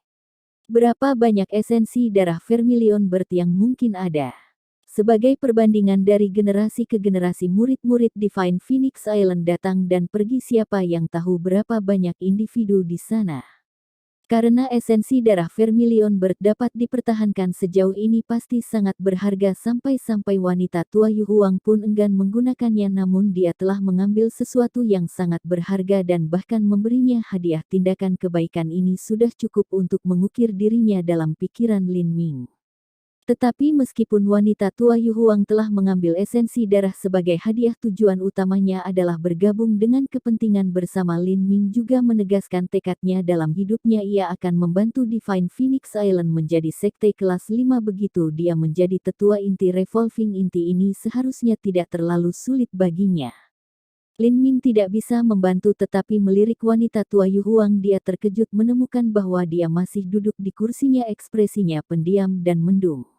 Berapa banyak esensi darah Vermilion Bird yang mungkin ada? Sebagai perbandingan dari generasi ke generasi, murid-murid Divine Phoenix Island datang dan pergi. Siapa yang tahu berapa banyak individu di sana? Karena esensi darah Vermilion Bird dapat dipertahankan sejauh ini, pasti sangat berharga sampai-sampai wanita tua Yu Huang pun enggan menggunakannya, namun dia telah mengambil sesuatu yang sangat berharga dan bahkan memberinya hadiah. Tindakan kebaikan ini sudah cukup untuk mengukir dirinya dalam pikiran Lin Ming. Tetapi meskipun wanita tua Yu Huang telah mengambil esensi darah sebagai hadiah, tujuan utamanya adalah bergabung dengan kepentingan bersama. Lin Ming juga menegaskan tekadnya dalam hidupnya. Ia akan membantu Divine Phoenix Island menjadi sekte kelas 5. Begitu dia menjadi tetua inti Revolving Inti ini, seharusnya tidak terlalu sulit baginya. Lin Ming tidak bisa membantu tetapi melirik wanita tua Yu Huang. Dia terkejut menemukan bahwa dia masih duduk di kursinya, ekspresinya pendiam dan mendung.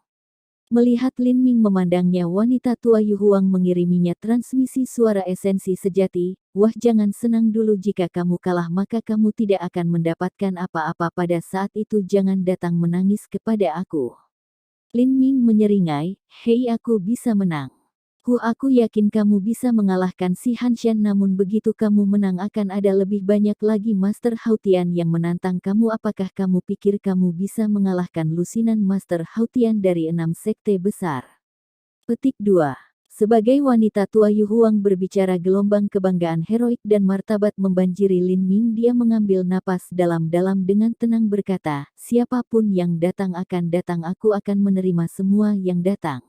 Melihat Lin Ming memandangnya, wanita tua Yu Huang mengiriminya transmisi suara esensi sejati. Wah, jangan senang dulu, jika kamu kalah maka kamu tidak akan mendapatkan apa-apa. Pada saat itu jangan datang menangis kepada aku. Lin Ming menyeringai, hei, aku bisa menang. Aku yakin kamu bisa mengalahkan si Han Shen, namun begitu kamu menang akan ada lebih banyak lagi Master Hautian yang menantang kamu. Apakah kamu pikir kamu bisa mengalahkan lusinan Master Hautian dari 6 sekte besar? Petik 2. Sebagai wanita tua Yu Huang berbicara, gelombang kebanggaan heroik dan martabat membanjiri Lin Ming. Dia mengambil napas dalam-dalam dengan tenang berkata, siapapun yang datang akan datang, aku akan menerima semua yang datang.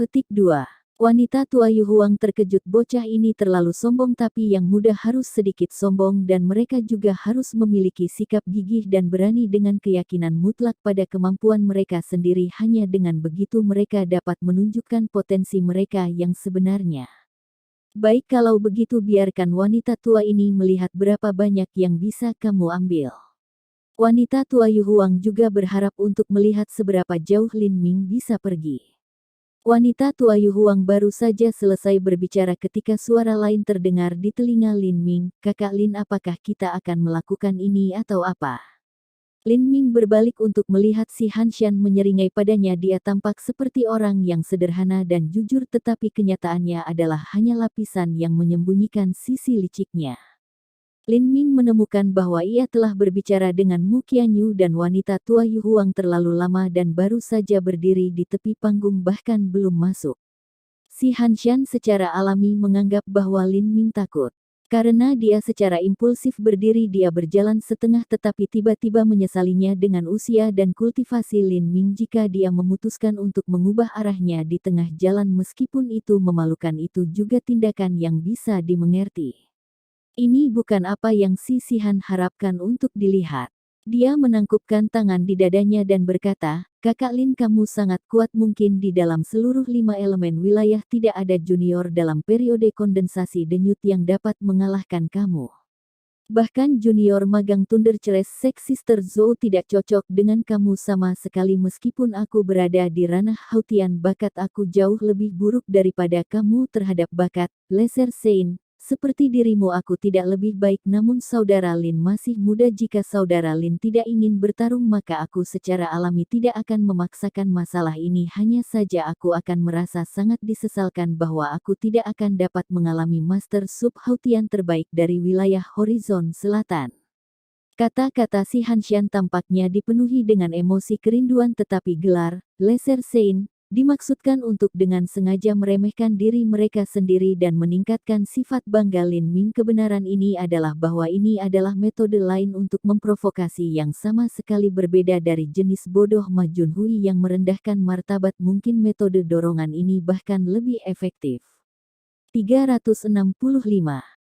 Petik 2. Wanita tua Yu Huang terkejut, bocah ini terlalu sombong, tapi yang muda harus sedikit sombong dan mereka juga harus memiliki sikap gigih dan berani dengan keyakinan mutlak pada kemampuan mereka sendiri. Hanya dengan begitu mereka dapat menunjukkan potensi mereka yang sebenarnya. Baik, kalau begitu biarkan wanita tua ini melihat berapa banyak yang bisa kamu ambil. Wanita tua Yu Huang juga berharap untuk melihat seberapa jauh Lin Ming bisa pergi. Wanita tua Yu Huang baru saja selesai berbicara ketika suara lain terdengar di telinga Lin Ming, "Kakak Lin, apakah kita akan melakukan ini atau apa?" Lin Ming berbalik untuk melihat si Han Shan menyeringai padanya. Dia tampak seperti orang yang sederhana dan jujur, tetapi kenyataannya adalah hanya lapisan yang menyembunyikan sisi liciknya. Lin Ming menemukan bahwa ia telah berbicara dengan Mu Qianyu dan wanita tua Yu Huang terlalu lama dan baru saja berdiri di tepi panggung, bahkan belum masuk. Si Han Shan secara alami menganggap bahwa Lin Ming takut. Karena dia secara impulsif berdiri, dia berjalan setengah tetapi tiba-tiba menyesalinya dengan usia dan kultivasi Lin Ming jika dia memutuskan untuk mengubah arahnya di tengah jalan. Meskipun itu memalukan, itu juga tindakan yang bisa dimengerti. Ini bukan apa yang si Han harapkan untuk dilihat. Dia menangkupkan tangan di dadanya dan berkata, "Kakak Lin, kamu sangat kuat. Mungkin di dalam seluruh 5 elemen wilayah tidak ada junior dalam periode kondensasi denyut yang dapat mengalahkan kamu. Bahkan junior magang Thunder Ceres Sex Sister Zhou tidak cocok dengan kamu sama sekali. Meskipun aku berada di ranah Hautian bakat, aku jauh lebih buruk daripada kamu terhadap bakat Laser Sein. Seperti dirimu, aku tidak lebih baik. Namun saudara Lin masih muda. Jika saudara Lin tidak ingin bertarung, maka aku secara alami tidak akan memaksakan masalah ini. Hanya saja aku akan merasa sangat disesalkan bahwa aku tidak akan dapat mengalami Master Sub Hautian terbaik dari wilayah Horizon Selatan." Kata-kata si Han Shan tampaknya dipenuhi dengan emosi kerinduan, tetapi gelar Laser Sein dimaksudkan untuk dengan sengaja meremehkan diri mereka sendiri dan meningkatkan sifat bangga Lin Ming. Kebenaran ini adalah bahwa ini adalah metode lain untuk memprovokasi yang sama sekali berbeda dari jenis bodoh Ma Junhui yang merendahkan martabat. Mungkin metode dorongan ini bahkan lebih efektif. 365